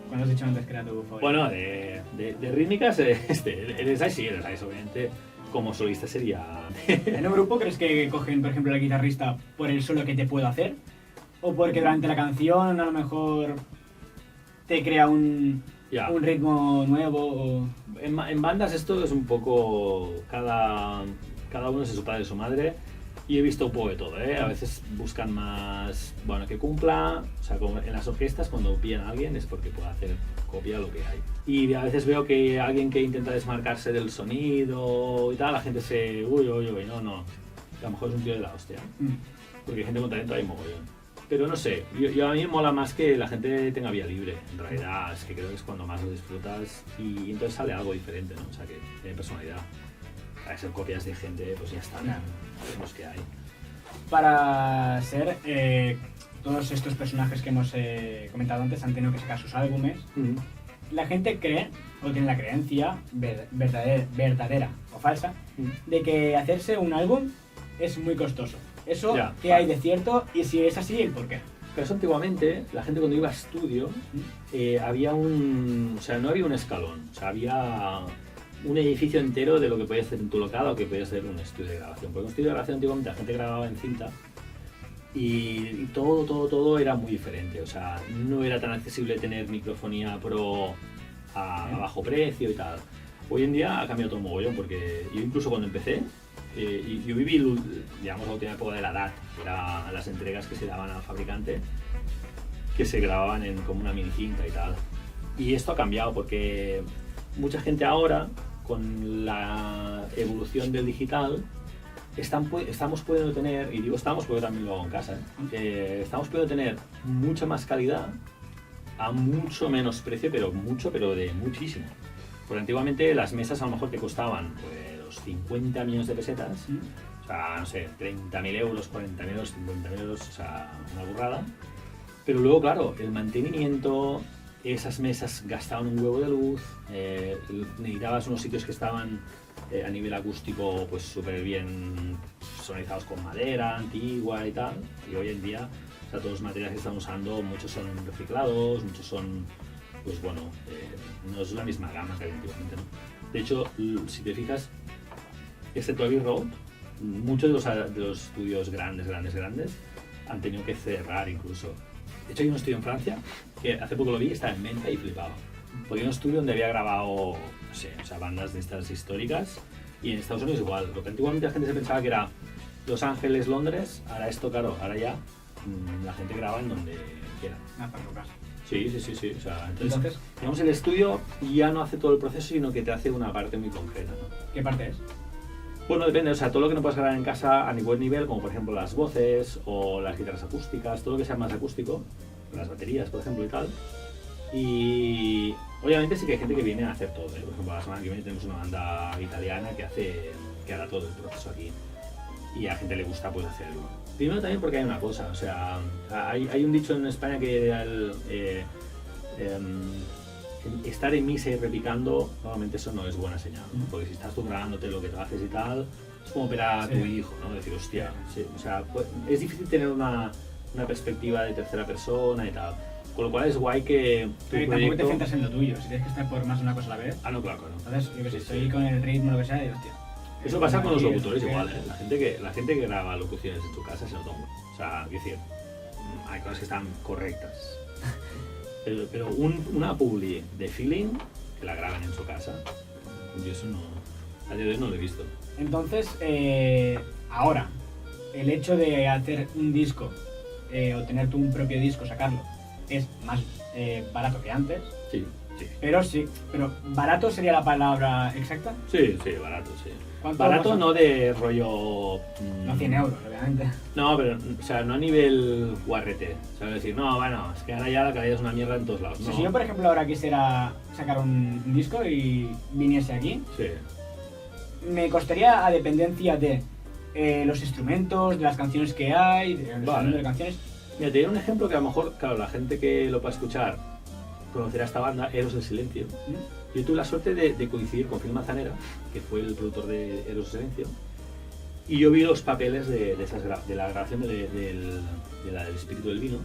Cuando has dicho antes que era tu favorito. Bueno, de rítmicas, el Slash obviamente, como solista sería... ¿En un grupo crees que cogen, por ejemplo, al guitarrista por el solo que te puedo hacer? ¿O porque durante la canción a lo mejor te crea un ritmo nuevo? O... En bandas esto es un poco... Cada uno es su padre y su madre. Y he visto un poco de todo, ¿eh? A veces buscan más, bueno, que cumpla, o sea, como en las orquestas cuando pillan a alguien es porque puede hacer copia lo que hay. Y a veces veo que alguien que intenta desmarcarse del sonido y tal, la gente se, uy, no, a lo mejor es un tío de la hostia, porque hay gente con talento, hay mogollón. Pero no sé, yo a mí me mola más que la gente tenga vía libre, en realidad es que creo que es cuando más lo disfrutas y entonces sale algo diferente, ¿no? O sea, que tiene personalidad. A ser copias de gente, pues ya están, claro. Los que hay. Para ser todos estos personajes que hemos comentado antes han tenido que sacar sus álbumes. La gente cree, o tiene la creencia verdadera o falsa, de que hacerse un álbum es muy costoso. Eso, ya, ¿qué hay de cierto? Y si es así, ¿el por qué? Pero eso antiguamente, la gente cuando iba a estudio, había o sea, no había un escalón, o sea, había un edificio entero de lo que podías hacer en tu local o que podías hacer un estudio de grabación. Porque un estudio de grabación antiguamente la gente grababa en cinta y todo era muy diferente. O sea, no era tan accesible tener microfonía pro a bajo precio y tal. Hoy en día ha cambiado todo un mogollón porque yo incluso cuando empecé, yo viví, digamos, la última época de la DAT, que eran las entregas que se daban al fabricante, que se grababan en como una mini cinta y tal. Y esto ha cambiado porque mucha gente ahora, con la evolución del digital, estamos pudiendo tener, y digo estamos porque también lo hago en casa, estamos pudiendo tener mucha más calidad a mucho menos precio, pero de muchísimo. Porque antiguamente las mesas a lo mejor te costaban pues, los 50 millones de pesetas, o sea, no sé, 30.000 euros, 40.000 euros, 50.000 euros, o sea, una burrada. Pero luego, claro, el mantenimiento, esas mesas gastaban un huevo de luz, necesitabas unos sitios que estaban a nivel acústico pues súper bien sonorizados con madera antigua y tal, y hoy en día, o sea, todos los materiales que están usando, muchos son reciclados, muchos son, pues bueno, no es la misma gama que había antiguamente, ¿no? De hecho, si te fijas, excepto Abbey Road, muchos de los estudios grandes han tenido que cerrar incluso. De hecho, hay un estudio en Francia que hace poco lo vi, estaba en venta y flipaba. Porque hay un estudio donde había grabado, no sé, o sea, bandas de estas históricas, y en Estados Unidos igual. Lo que antiguamente la gente se pensaba que era Los Ángeles, Londres, ahora esto, claro, ahora ya la gente graba en donde quiera. Para tu casa. Sí. O sea, entonces, digamos, el estudio ya no hace todo el proceso, sino que te hace una parte muy concreta, ¿no? ¿Qué parte es? Bueno, depende, o sea, todo lo que no puedes grabar en casa a buen nivel, como por ejemplo las voces o las guitarras acústicas, todo lo que sea más acústico, las baterías, por ejemplo, y tal. Y obviamente sí que hay gente que viene a hacer todo, ¿eh? Por ejemplo, la semana que viene tenemos una banda italiana que hará todo el proceso aquí. Y a la gente le gusta pues hacerlo. Primero también porque hay una cosa, o sea, hay un dicho en España que estar en misa y repicando, normalmente eso no es buena señal, ¿no? Porque si estás tú grabándote lo que te haces y tal, es como ver a tu hijo, ¿no? Decir, hostia, sí, o sea, pues, es difícil tener una perspectiva de tercera persona y tal. Con lo cual es guay que tu Tampoco proyecto... te centras en lo tuyo, si tienes que estar por más de una cosa a la vez. Ah, no, claro. Entonces, yo que sé, estoy con el ritmo, lo que sea, y hostia. Eso pasa con los locutores igual, ¿eh? La gente que graba locuciones en su casa se nota mucho. O sea, quiero decir, hay cosas que están correctas. Pero una publi de feeling que la graban en su casa, yo eso no, a día de hoy no lo he visto. Entonces, ahora, el hecho de hacer un disco, o tener tu un propio disco, sacarlo, es más barato que antes. Sí. Pero ¿barato sería la palabra exacta? Sí, barato, sí. Barato no de rollo... No 100 euros, obviamente. No, pero, o sea, no a nivel guarrete. O sea, decir, no, bueno, es que ahora ya la calidad es una mierda en todos lados. No. Si yo, por ejemplo, ahora quisiera sacar un disco y viniese aquí, sí, me costaría a dependencia de los instrumentos, de las canciones que hay, del sonido de canciones. Mira, te doy un ejemplo que a lo mejor, claro, la gente que lo pueda escuchar conocerá esta banda, Eros del Silencio. Yo tuve la suerte de coincidir con Phil Manzanera, que fue el productor de Eros del Silencio, y yo vi los papeles de la grabación del Espíritu del Vino.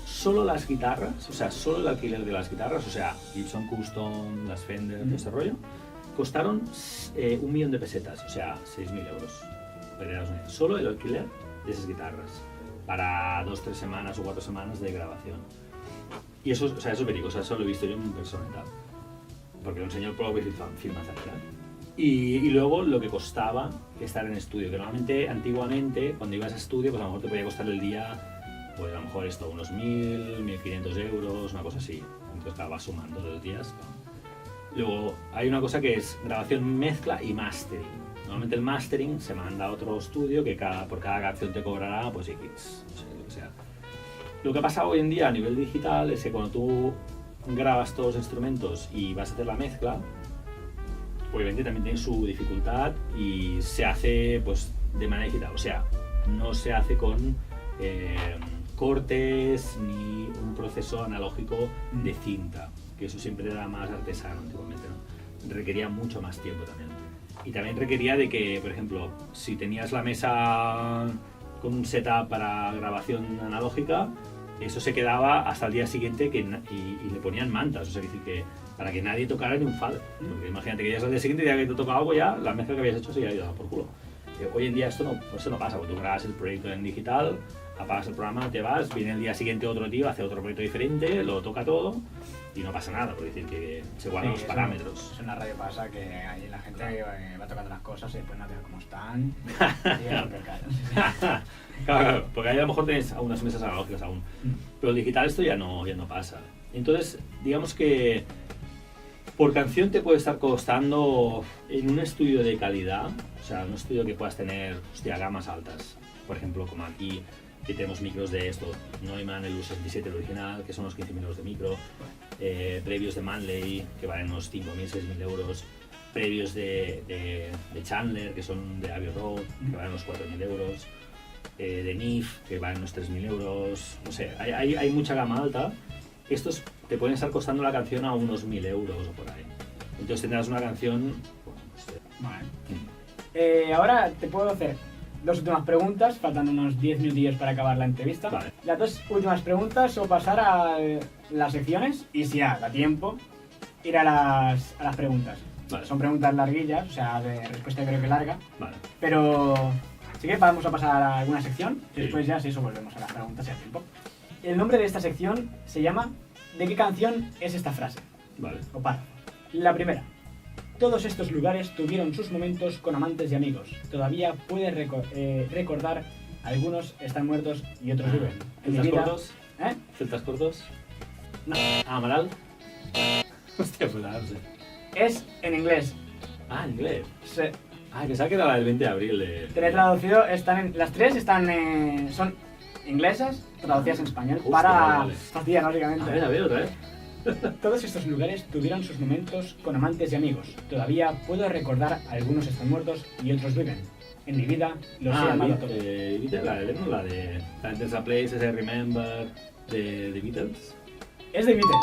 Solo las guitarras, o sea, solo el alquiler de las guitarras, o sea, Gibson Custom, las Fender, todo ese rollo, costaron 1 millón de pesetas, o sea, 6.000 euros. Solo el alquiler de esas guitarras, para 2, 3 semanas o 4 semanas de grabación. Y eso, o sea, eso es verídico, o sea, eso lo he visto yo en persona y tal. Porque lo enseñó el propio Phil Manzanera. Y luego lo que costaba estar en estudio, que normalmente, antiguamente, cuando ibas a estudio, pues a lo mejor te podía costar el día, pues a lo mejor esto, unos 1.000, 1.500 euros, una cosa así. Entonces, claro, vas sumando los días. Luego, hay una cosa que es grabación, mezcla y mastering. Normalmente el mastering se manda a otro estudio que por cada canción te cobrará, pues X, no sé, lo que sea. Lo que pasa hoy en día a nivel digital es que cuando tú grabas todos los instrumentos y vas a hacer la mezcla, obviamente también tiene su dificultad y se hace pues de manera digital, o sea, no se hace con cortes ni un proceso analógico de cinta, que eso siempre era más artesano antiguamente, ¿no? Requería mucho más tiempo también. Y también requería de que, por ejemplo, si tenías la mesa con un setup para grabación analógica, eso se quedaba hasta el día siguiente y le ponían mantas, o sea, que para que nadie tocara ni un fado. Porque imagínate que ya es el día siguiente y ya que te toca algo, ya la mezcla que habías hecho se ya ha ido por culo. Hoy en día esto no pasa, cuando tú grabas el proyecto en digital, apagas el programa, te vas, viene el día siguiente otro tío, hace otro proyecto diferente, lo toca todo y no pasa nada, por decir que se guardan los parámetros. Eso en la radio pasa, que ahí la gente va tocando las cosas y después no ve cómo están. Claro, porque ahí a lo mejor tenéis unas mesas analógicas aún, pero el digital esto ya no pasa. Entonces, digamos que por canción te puede estar costando en un estudio de calidad, o sea, un estudio que puedas tener, gamas altas, por ejemplo, como aquí, que tenemos micros de esto, Neumann, el U67, el original, que son unos 15.000 euros de micro, previos de Manley, que valen unos 5.000, 6.000 euros, previos de Chandler, que son de Abbey Road, que valen unos 4.000 euros. de NIF, que va en unos 3.000 euros, no sé, hay mucha gama alta. Estos te pueden estar costando la canción a unos 1.000 euros o por ahí. Entonces tendrás una canción... Bueno, pues, Vale. Ahora te puedo hacer dos últimas preguntas, faltan unos 10 minutillos para acabar la entrevista. Vale. Las dos últimas preguntas o pasar a las secciones y si da tiempo, ir a las preguntas. Vale. Son preguntas larguillas, o sea, de respuesta creo que larga, Vale. pero sí que vamos a pasar a alguna sección y Sí. después ya si eso volvemos a las preguntas si da tiempo. El nombre de esta sección se llama ¿De qué canción es esta frase? Vale. O párrafo. La primera. Todos estos lugares tuvieron sus momentos con amantes y amigos. Todavía puede recordar, algunos están muertos y otros viven. En mi ¿Celtas vida- cortos? ¿Eh? ¿Celtas cortos? No. ¿Amaral? Hostia, pues nada, no sé. Es en inglés. Ah, en inglés. Se, Pensaba que era la del 20 de abril de... te lo he traducido, las tres están, son inglesas, traducidas en español, Hostia, para vale. fastidiar, básicamente. A ver, otra vez. Todos estos lugares tuvieron sus momentos con amantes y amigos. Todavía puedo recordar, algunos están muertos y otros viven. En mi vida los he amado a todos. ¿Viste la de Lennon? La de There's a Place, I Remember, de The Beatles. Es de Beatles.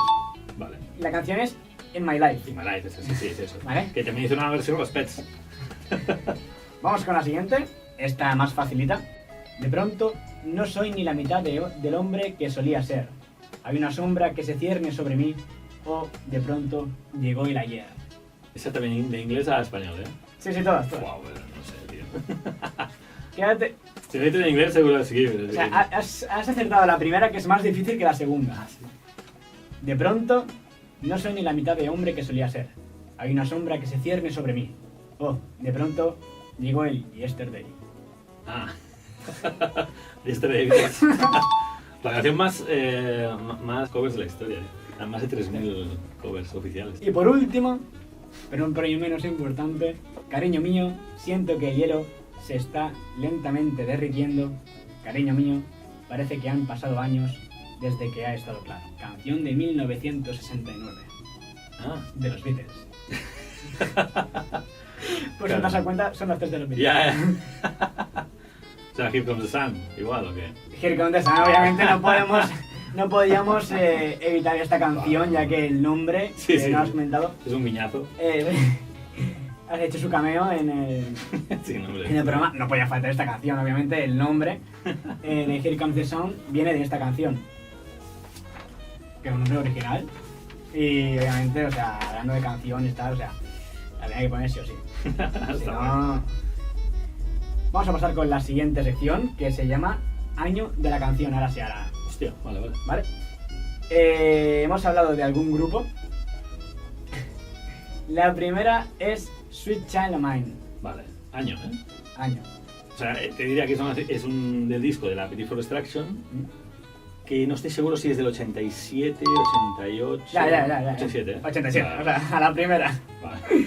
Vale. La canción es In My Life. In My Life, sí, es eso. Vale. Que también hizo una versión los Pets. Vamos con la siguiente. Esta más facilita. De pronto, no soy ni la mitad del hombre que solía ser. Hay una sombra que se cierne sobre mí. O, de pronto, llegó el ayer. Esa también de inglés a español, ¿eh? Sí, todas. Wow, bueno, no sé, tío. Quédate. Si lo dices en inglés seguro que sí, pero O sea, has acertado la primera, que es más difícil que la segunda. De pronto, no soy ni la mitad de hombre que solía ser. Hay una sombra que se cierne sobre mí. Oh, de pronto, llegó el yesterday. Ah. Yesterday. La canción más covers de la historia, ¿eh? Más de 3.000 covers oficiales. Y por último, pero un premio menos importante, cariño mío, siento que el hielo se está lentamente derritiendo. Cariño mío, parece que han pasado años desde que ha estado claro. Canción de 1969, Ah, de los Beatles. Pues si Claro. te das cuenta, son las tres de los Beatles. ya. O sea, Here Comes the Sun, igual o qué. Here Comes the Sun, obviamente no podíamos evitar esta canción, ya que el nombre, Sí, sí. no has comentado, Es un guiñazo. has hecho su cameo en el... Sí, no, hombre. En el programa no podía faltar esta canción, obviamente el nombre de Here Comes the Sun viene de esta canción, que es un nombre original, y obviamente, o sea, hablando de canción y tal, o sea, la tenía que poner sí o sí. Si Está no... Vamos a pasar con la siguiente sección, que se llama Año de la canción, ahora sí, ahora, Hostia, vale. ¿vale? Hemos hablado de algún grupo. La primera es Sweet Child of Mine, Vale, año, ¿eh? año. O sea, te diría que es un del disco de la Appetite for Destruction, que no estoy seguro si es del 87, 88... Ya. 87, ¿eh? 87, Vale, o sea, a la primera. Vale.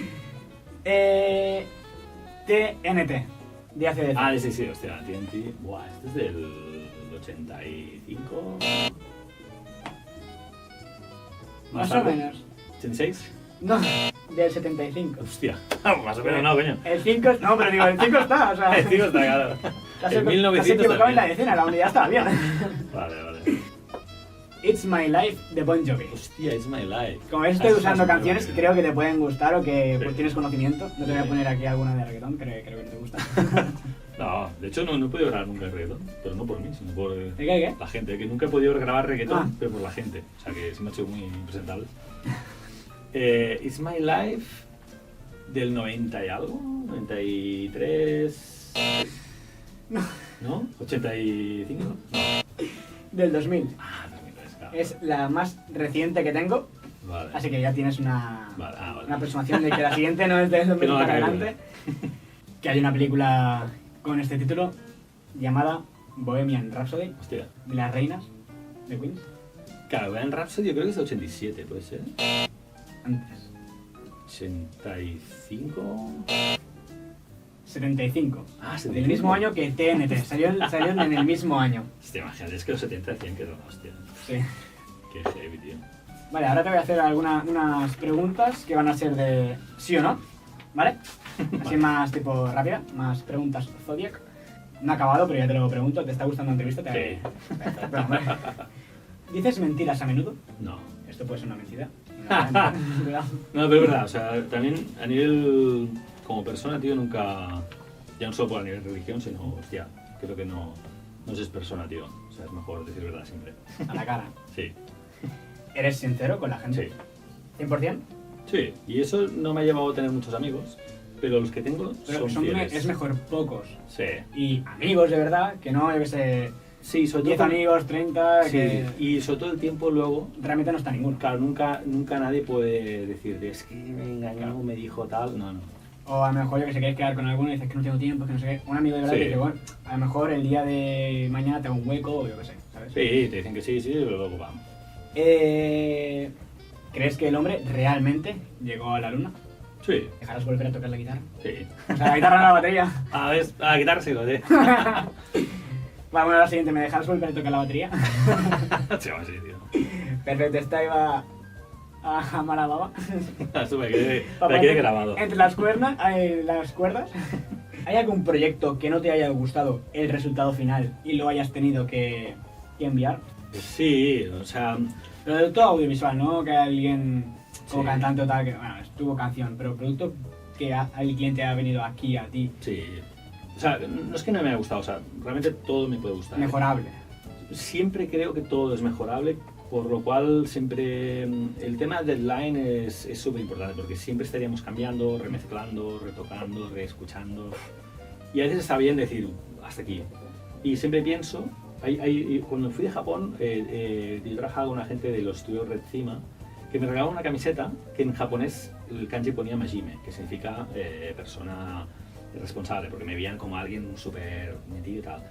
TNT, de ACDC. Ah, sí, hostia, TNT. Buah, este es del 85... Más o tarde. menos. ¿86? No, del 75. Hostia, más o menos no, coño. El 5, no, pero digo, el 5 está, o sea... El tío está claro. Te has En equivocado 1900 en la también. decena, la unidad estaba bien. Vale. It's My Life, de Bon Jovi. Hostia, it's my life. Como ves, estoy Ah, usando sí, canciones que vale. creo que te pueden gustar o que pues, Sí. tienes conocimiento. No te voy a Sí. poner aquí alguna de reggaetón, creo que no te gusta. No, de hecho no he podido grabar nunca reggaetón, pero no por mí, sino por ¿De qué? la gente, que nunca he podido grabar reggaetón, Ah. pero por la gente. O sea que sí me ha hecho muy impresentable. It's My Life del 90 y algo, 93... ¿No? ¿85? No. Del 2000. Ah, 2003, claro. Es la más reciente que tengo, Vale. así que ya tienes una Vale. aproximación de que la siguiente no es del 2000 Que no la para caigo, adelante. Que hay una película con este título llamada Bohemian Rhapsody, Hostia. de las reinas de Queens. Claro, Bohemian Rhapsody yo creo que es de 87, puede ser. Antes. 85... 75. Ah, Del mismo año que TNT. Salieron en el mismo año. Hostia, imagínate, es que los 70 decían que era una hostia. Sí. Qué heavy, tío. Vale, ahora te voy a hacer unas preguntas que van a ser de sí o no, ¿vale? Así Vale. más tipo rápida, más preguntas Zodiac. No ha acabado, pero ya te lo pregunto. ¿Te está gustando la entrevista? Sí. Perfecto, hombre. ¿Dices mentiras a menudo? No. Esto puede ser una mentira. Cuidado. No, pero es verdad, o sea, también a nivel como persona, tío, nunca, ya no solo por a nivel religión, sino, hostia, creo que no es persona, tío. O sea, es mejor decir verdad siempre. A la cara. Sí, ¿Eres sincero con la gente? sí, ¿100%? sí. Y eso no me ha llevado a tener muchos amigos, pero los que tengo Pero son fieles. es mejor pocos. Sí. Y amigos de verdad, que no, yo que sé, Sí, sobre 10 todo... amigos, 30, Sí, que y sobre todo el tiempo luego... realmente no está ninguno. Claro, nunca nadie puede decirte, es que me engañó, me dijo tal, no. O a lo mejor yo que sé, quieres quedar con alguno y dices que no tengo tiempo, que no sé qué. Un amigo de verdad Sí. que dice, bueno, a lo mejor el día de mañana tengo un hueco o yo que sé, ¿sabes? Sí, te dicen que sí, pero luego vamos. ¿Crees que el hombre realmente llegó a la luna? Sí, ¿Dejarás volver a tocar la guitarra? sí. O sea, la guitarra no la batería. A ver, a quitárselo, ¿eh? Bueno, la siguiente, ¿me dejas volver a tocar la batería? Sí, vamos, sí, tío. Perfecto, esta iba a Marababa. Esto me quede grabado. Entre las cuerdas, ¿hay algún proyecto que no te haya gustado el resultado final y lo hayas tenido que enviar? Sí, o sea, Producto audiovisual, ¿no? Que alguien como Sí. cantante o tal, que bueno, estuvo canción, pero producto que el cliente ha venido aquí a ti, sí. O sea, no es que no me haya gustado, o sea, realmente todo me puede gustar. mejorable. Siempre creo que todo es mejorable, por lo cual siempre el tema deadline es súper importante, porque siempre estaríamos cambiando, remezclando, retocando, reescuchando. Y a veces está bien decir, hasta aquí. Y siempre pienso, cuando fui de Japón, yo trabajaba con una gente de los estudios Red Cima, que me regalaba una camiseta que en japonés el kanji ponía Majime, que significa persona responsable, porque me veían como alguien súper metido y tal.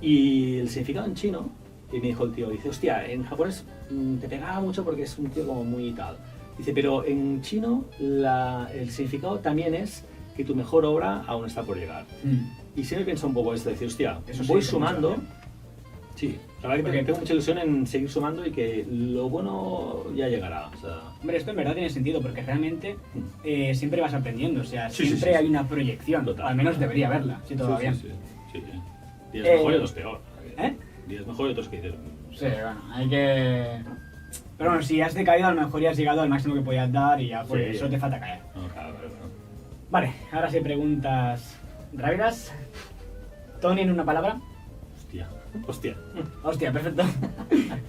Y el significado en chino, y me dijo el tío, dice, hostia, en japonés te pegaba mucho porque es un tío como muy tal. Dice, pero en chino el significado también es que tu mejor obra aún está por llegar. Y siempre pienso un poco esto, decir, hostia, Eso sí voy dice mucho, sumando. ¿eh? Sí, la verdad que Porque- tengo mucha ilusión en seguir sumando y que lo bueno ya llegará. O sea, Hombre, esto en verdad tiene sentido porque realmente siempre vas aprendiendo, o sea, Sí, sí, siempre sí, hay sí. una proyección, Total. o al menos debería haberla, si todo va bien. sí. Días Eh, mejor y otros peor. ¿Eh? Días mejor y otros que dices... Sí, bueno, hay que... Pero bueno, si has decaído, a lo mejor ya has llegado al máximo que podías dar y ya pues Sí. eso te falta caer. No, claro. Vale, ahora sí preguntas rápidas. Tony en una palabra. Hostia. Hostia, perfecto.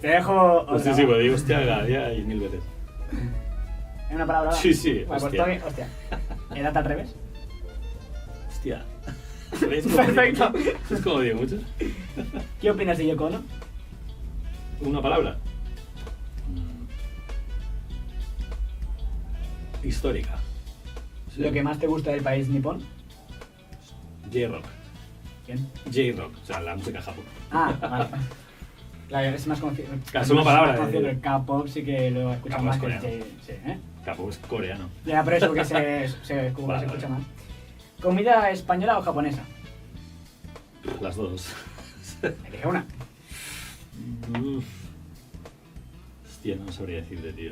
Te dejo Pues otra. sí, pues digo hostia cada día y 1000 veces. En una palabra. Sí, sí, Vale, pues hostia. Tony, hostia. ¿Edad al revés? Hostia. ¿Veis cómo Perfecto. digo mucho? Es como digo mucho. ¿Qué opinas de Yoko Ono? Una palabra. Histórica. Sí. ¿Lo que más te gusta del país nipón? J-Rock. ¿Quién? J-Rock, o sea, la música japonesa. Ah, vale. Claro, es más conocido. Es una palabra, Más conocido, pero el K-pop sí que lo he escuchado K-pop más es que el coreano. J. Sí, ¿eh? Capo es coreano. Ya, por eso que como Vale, se escucha vale. más. ¿Comida española o japonesa? Las dos. Elige una. Hostia, no sabría decirte, tío.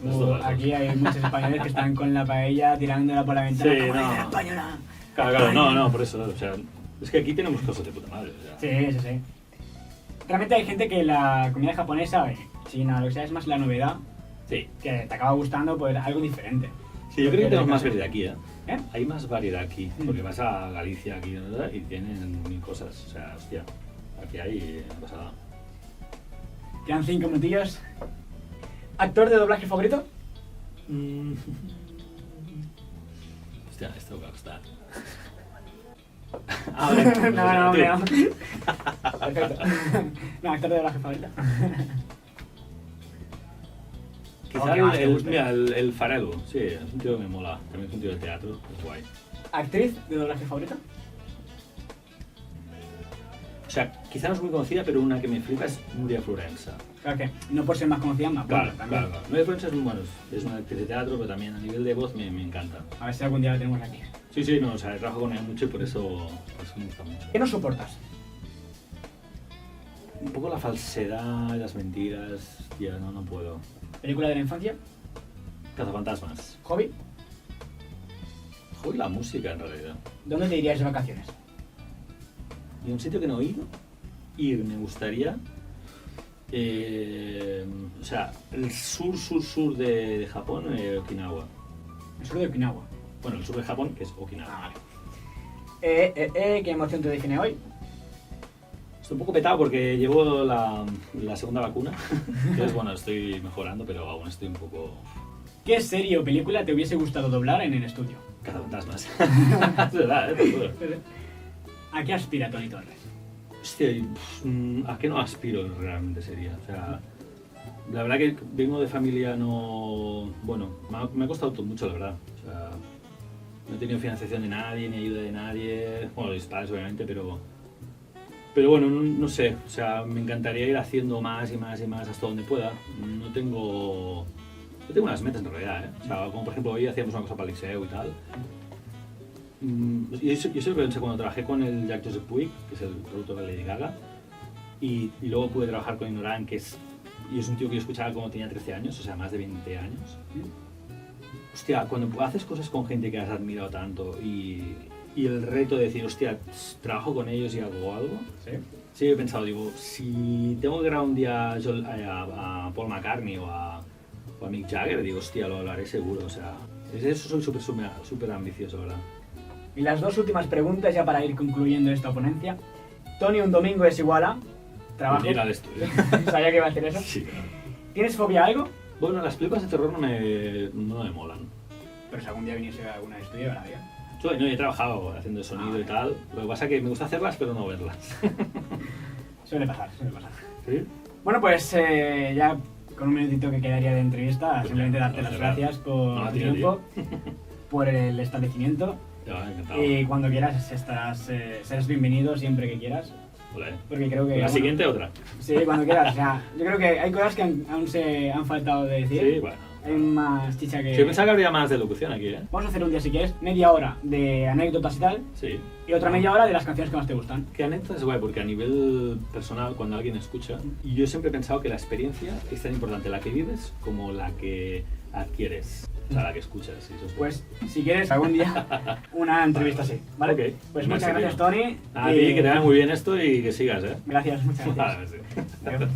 Las dos. Aquí hay muchos españoles que están con la paella tirándola por la ventana. Sí, ¡Comida no. española! Claro, no, por eso, o sea, es que aquí tenemos cosas de puta madre, o sea. Sí. Realmente hay gente que la comida japonesa, china, lo que sea, es más la novedad, Sí. que te acaba gustando pues algo diferente. Sí, yo creo que tenemos más variedad aquí, ¿eh? ¿Eh? Hay más variedad aquí, porque vas a Galicia aquí ¿verdad? Y tienen mil cosas, o sea, hostia, aquí hay una pasada. Quedan 5 minutillos. ¿Actor de doblaje favorito? Hostia, esto va a costar. No. Perfecto. No, actor de doblaje favorito. Quizá ¿Qué más te gusta? mira, el Farelo, sí, es un tío que me mola, también es un tío de teatro, es guay. ¿Actriz de doblaje favorita? O sea, quizá no es muy conocida, pero una que me flipa es Nuria Florenza. Claro que no por ser más conocida, más Claro, buena también. claro. Nuria Florenza es, bueno, es una actriz de teatro, pero también a nivel de voz me encanta. A ver si algún día la tenemos aquí. Sí, no, o sea, trabajo con ella mucho y por eso me gusta mucho. ¿Qué no soportas? Un poco la falsedad, las mentiras, tía, no puedo. ¿Película de la infancia? Cazafantasmas. ¿Hobby? Joder, la música en realidad. ¿Dónde te irías de vacaciones? Y un sitio que no he ido, ir me gustaría, o sea, el sur de Japón, Okinawa. El sur de Okinawa. Bueno, el sur de Japón, que es Okinawa. Ah, vale. ¿Qué emoción te define hoy? Estoy un poco petado porque llevo la segunda vacuna. Entonces, bueno, estoy mejorando, pero aún estoy un poco... ¿Qué serie o película te hubiese gustado doblar en el estudio? Cazafantasmas. Es verdad, te juro. ¿A qué aspira Tony Torres? Hostia, ¿a qué no aspiro realmente sería? O sea, la verdad que vengo de familia no... Bueno, me ha costado mucho, la verdad. O sea, no he tenido financiación de nadie, ni ayuda de nadie. Bueno, de mis padres, obviamente, pero bueno, no sé. O sea, me encantaría ir haciendo más y más y más hasta donde pueda. No tengo unas metas en realidad, ¿eh? O sea, como por ejemplo hoy hacíamos una cosa para el Liceu y tal. Yo siempre pensé cuando trabajé con el Jack Joseph Puig, que es el productor de Lady Gaga, y luego pude trabajar con Ignorant, que es un tío que yo escuchaba cuando tenía 13 años, o sea, más de 20 años. Hostia, cuando haces cosas con gente que has admirado tanto y el reto de decir, hostia, trabajo con ellos y hago algo, sí, he pensado, digo, si tengo que grabar un día a Paul McCartney o a Mick Jagger, digo, hostia, lo haré seguro, o sea, de eso soy súper ambicioso, ¿verdad? Y las dos últimas preguntas ya para ir concluyendo esta ponencia. Tony, un domingo es igual a... Trabajo. Ir al estudio. ¿Sabía que iba a decir eso? Sí, claro. ¿Tienes fobia a algo? Bueno, las películas de terror no me molan. Pero si algún día viniese a alguna de estudio, ¿verdad? Yo he trabajado haciendo sonido y tal. Lo que pasa es que me gusta hacerlas, pero no verlas. Suele pasar. ¿Sí? Bueno, pues ya con un minutito que quedaría de entrevista, Pues simplemente ya, darte las gracias por tu tío, tiempo, por el establecimiento. Encantado. Y cuando quieras serás bienvenido siempre que quieras. Olé. Porque creo que... La siguiente, otra. Sí, cuando quieras. O sea, yo creo que hay cosas que aún se han faltado de decir. Sí, bueno. Hay más chicha que... Sí, pensaba que habría más de locución aquí, ¿eh? Vamos a hacer un día, si quieres, media hora de anécdotas y tal, Sí. y otra media hora de las canciones que más te gustan. Que anécdota es guay, porque a nivel personal, cuando alguien escucha, y yo siempre he pensado que la experiencia es tan importante la que vives como la que adquieres. O sea, la que escuchas. Y eso es Pues, si quieres, algún día una entrevista así, ¿vale? Ok. Pues muchas gracias, Tony. A ti, que te vaya muy bien esto y que sigas, ¿eh? Gracias, muchas gracias. Vale, sí. Adiós.